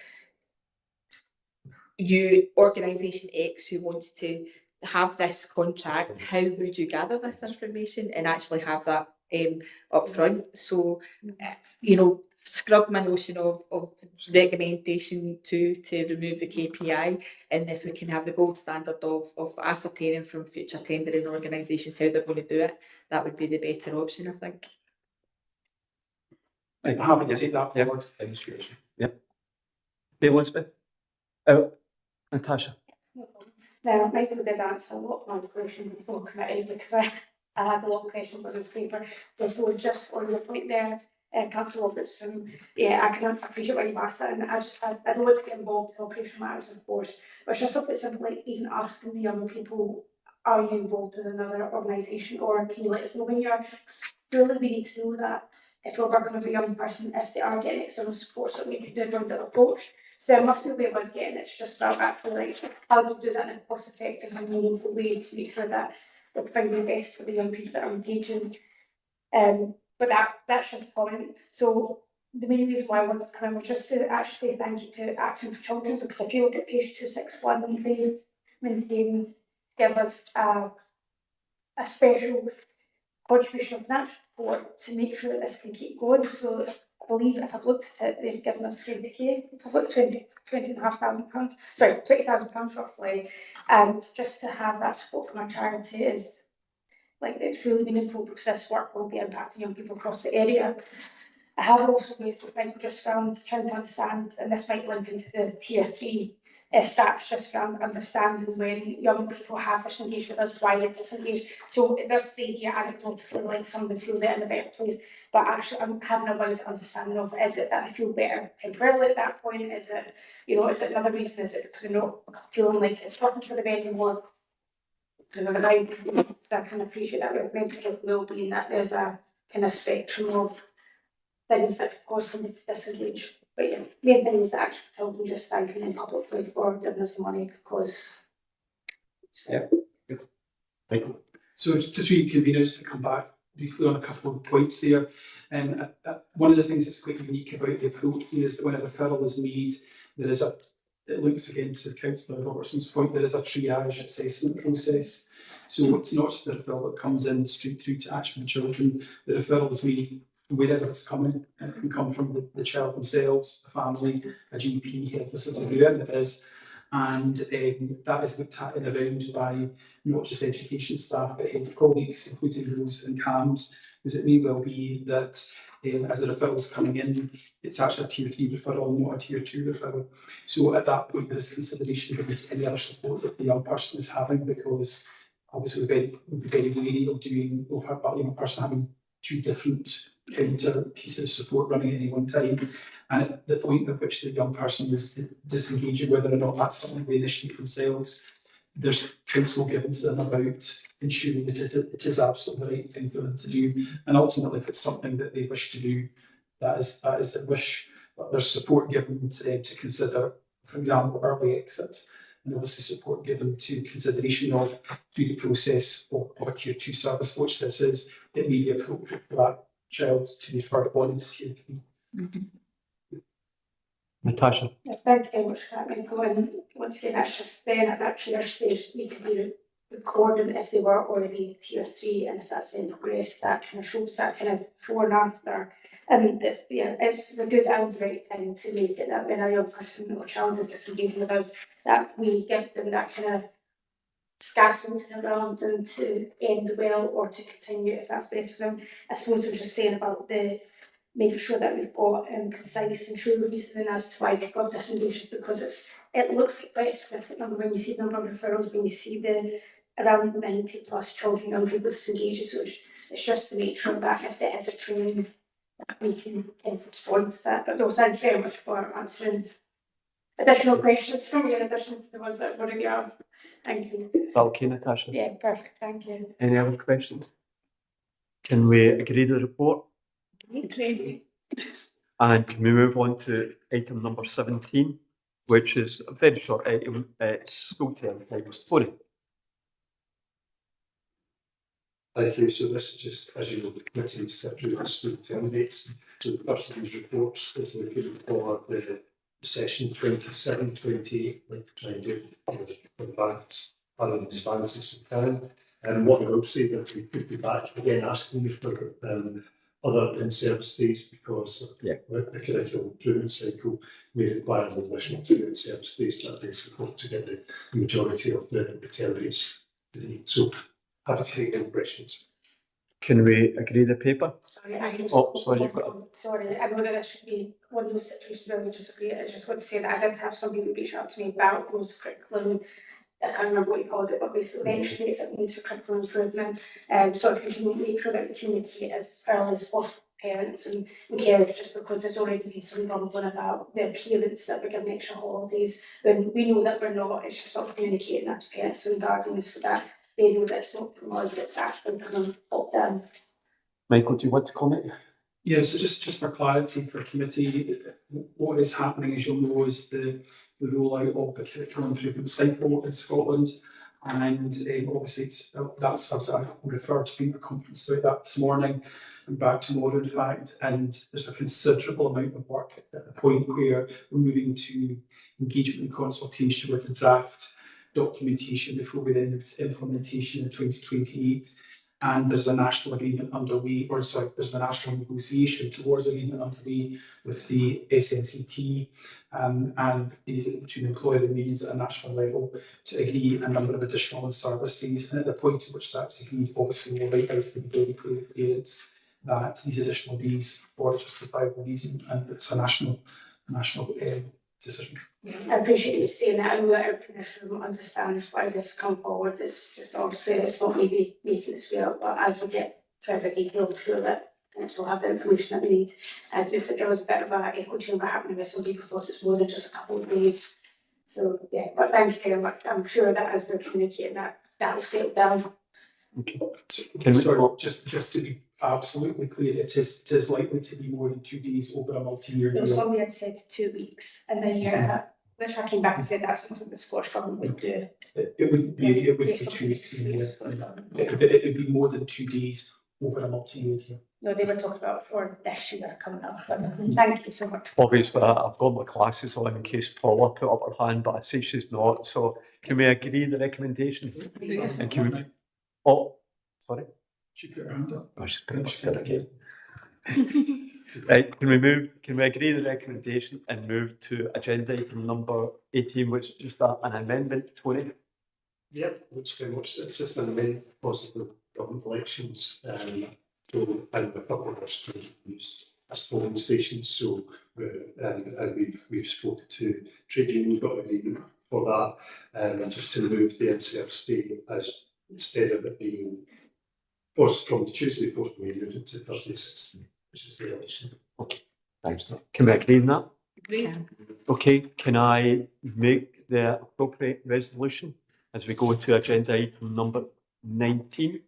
organisation X who wants to have this contract, how would you gather this information and actually have that up front? So, scrub my notion of recommendation to remove the KPI, and if we can have the gold standard of ascertaining from future tendering organisations how they're going to do it, that would be the better option, I think. I'm happy to take that forward. Demonstration. Yeah. Elizabeth? Natasha? Now, Michael did answer a lot of my questions before committee, because I had a lot of questions on this paper. So just on your point there, Councillor Robertson, yeah, I can appreciate why you've asked that, and I don't want to get involved in operational matters, of course, but it's just something simple like even asking the young people, are you involved with another organisation, or can you let us know when you are? Surely we need to know that if we're working with a young person, if they are getting external support, so we can do a rounded approach. So there must be a way of us getting it. It's just about actually like how do we do that in a cost effective and meaningful way to make sure that we're finding the best for the young people that are engaging. But that's just a comment. So the main reason why I wanted to come in was just to actually say thank you to Action for Children, because if you look at page 261, they give us a special contribution of that support to make sure that this can keep going. So I believe if I've looked at it, they've given us 20k. I've looked at £20,500, sorry, £20,000 roughly, and just to have that support from a charity is like it's really meaningful, because this work will be impacting young people across the area. I have also raised the point just around trying to understand, and this might link into the tier 3 stats, just around understanding when young people have disengaged with us, why they disengage. So it does say here anecdotally like somebody feel they're in a better place, but actually I'm having a wider understanding of, is it that I feel better temporarily at that point? Is it, is it another reason? Is it because they're not feeling like it's working for them anymore? So I can appreciate that with mental health well-being, that there's a kind of spectrum of things that could cause somebody to disengage. But yeah, main thing is that Action for Children just thanking them publicly for giving us the money, because yeah. Thank you. So to three conveners to come back briefly on a couple of points there. One of the things that's quite unique about the approach here is that when a referral is made, it links again to Councillor Robertson's point, there is a triage assessment process. So it's not just the referral that comes in straight through to Action for Children. The referral is made wherever it's coming. It can come from the child themselves, a family, a GP, health facility, whoever it is. And that is looked at in a round by not just education staff, but head colleagues, including those in CAMS, because it may well be that as the referral is coming in, it's actually a tier 3 referral, not a tier 2 referral. So at that point, there is consideration given to any other support that the young person is having, because obviously we'd be very wary of a young person having two different pieces of support running at any one time. And at the point at which the young person is disengaging, whether or not that's something they initiate themselves, there's counsel given to them about ensuring that it is absolutely the right thing for them to do. And ultimately, if it's something that they wish to do, that is their wish. But there's support given to consider, for example, early exit, and obviously support given to consideration of through the process of a tier 2 service, which this is. It may be appropriate for that child to be referred on into tier 3. Natasha. Yes, thank you very much for that, Michael. And once again, that's just then at that tier stage, you can do recording if they were already tier 3, and if that's then progressed, that kind of shows that kind of before and after. And yeah, it's a good and right thing to make it that when a young person or child is disengaging with us, that we give them that kind of scaffolding around them to end well or to continue if that's best for them. I suppose we're just saying about the making sure that we've got concise and true reasoning as to why they've got disengaged, because it looks like quite a significant number when you see the number of referrals, when you see the around 90 plus children young people disengaged. So it's just to make sure that if there is a training that we can respond to that. But no, thank you very much for answering additional questions from you in addition to the ones that I've already asked. Thank you. Is that okay, Natasha? Yeah, perfect. Thank you. Any other questions? Can we agree to the report? And can we move on to item number 17, which is a very short item, school term times. Tony. Thank you. So this is just, as you know, the committee separate the school term dates. So the first of these reports is looking for the session 27-28, like to try and do for the balance as fast as we can. And what I will say that we could be back again asking you for other in-service days, because the curriculum improvement cycle may require an additional 2 in-service days to basically to get the majority of the term dates today. So happy to take any questions. Can we agree the paper? Sorry, I just, sorry, you've got sorry, I know that this should be one of those situations where we disagree. I just want to say that I did have some people reach out to me about those curriculum. I can't remember what you called it, but basically mentioned it's that we need for curriculum improvement. So if we can make sure that we communicate as early as possible to parents and carers, just because there's already been some rumbling about the appearance that we're giving extra holidays when we know that we're not. It's just not communicating that to parents and guardians so that they know that it's not from us, it's actually coming from them. Michael, do you want to comment? Yeah, so just for clarity for committee, what is happening, as you'll know, is the rollout of the curriculum improvement cycle in Scotland, and obviously that's I referred to being a conference about that this morning and back tomorrow, in fact, and there's a considerable amount of work at the point where we're moving to engagement and consultation with the draft documentation before we then move to implementation in 2028. And there's a national agreement underway, or sorry, there's a national negotiation towards agreement underway with the SNCT and between employer and unions at a national level to agree a number of additional in-service days. And at the point at which that's agreed, obviously we'll write out to be very clear to parents that these additional days for a justifiable reason, and it's a national decision. I appreciate you saying that. I know that our Commissioner understands why this come forward. It's just obviously it's not maybe making it clear, but as we get further detail to that, we'll have the information that we need. I do think there was a bit of an echo chamber happening where some people thought it's more than just a couple of days. So yeah, but thank you very much. I'm sure that as we're communicating that will settle down. Okay. Sorry, just to be absolutely clear, it is likely to be more than 2 days over a multi-year No, deal. somebody had said 2 weeks, and then which I came back and said that's something the Scottish Government would do. It would be 2 weeks in a year. It would be more than 2 days over a multi-year deal. No, they were talking about for this year coming up. Thank you so much. Obviously, I've got my glasses on in case Paula put up her hand, but I see she's not. So can we agree the recommendations? And can we? Oh, sorry. She put her hand up. Oh, she's put her again. Right, can we agree the recommendation and move to agenda item number 18, which is just an amendment, Tony? Yep, it's very much, it's just an amendment because of the government elections. So, and a couple of our schools use as polling stations. So, and we've spoken to trade union, got an agreement for that, and just to move the in-service day as instead of it being from the Tuesday 4th May, move it to Thursday 6th, which is the election. Okay, thanks. Can we agree on that? Agree. Okay, can I make the appropriate resolution as we go to agenda item number 19?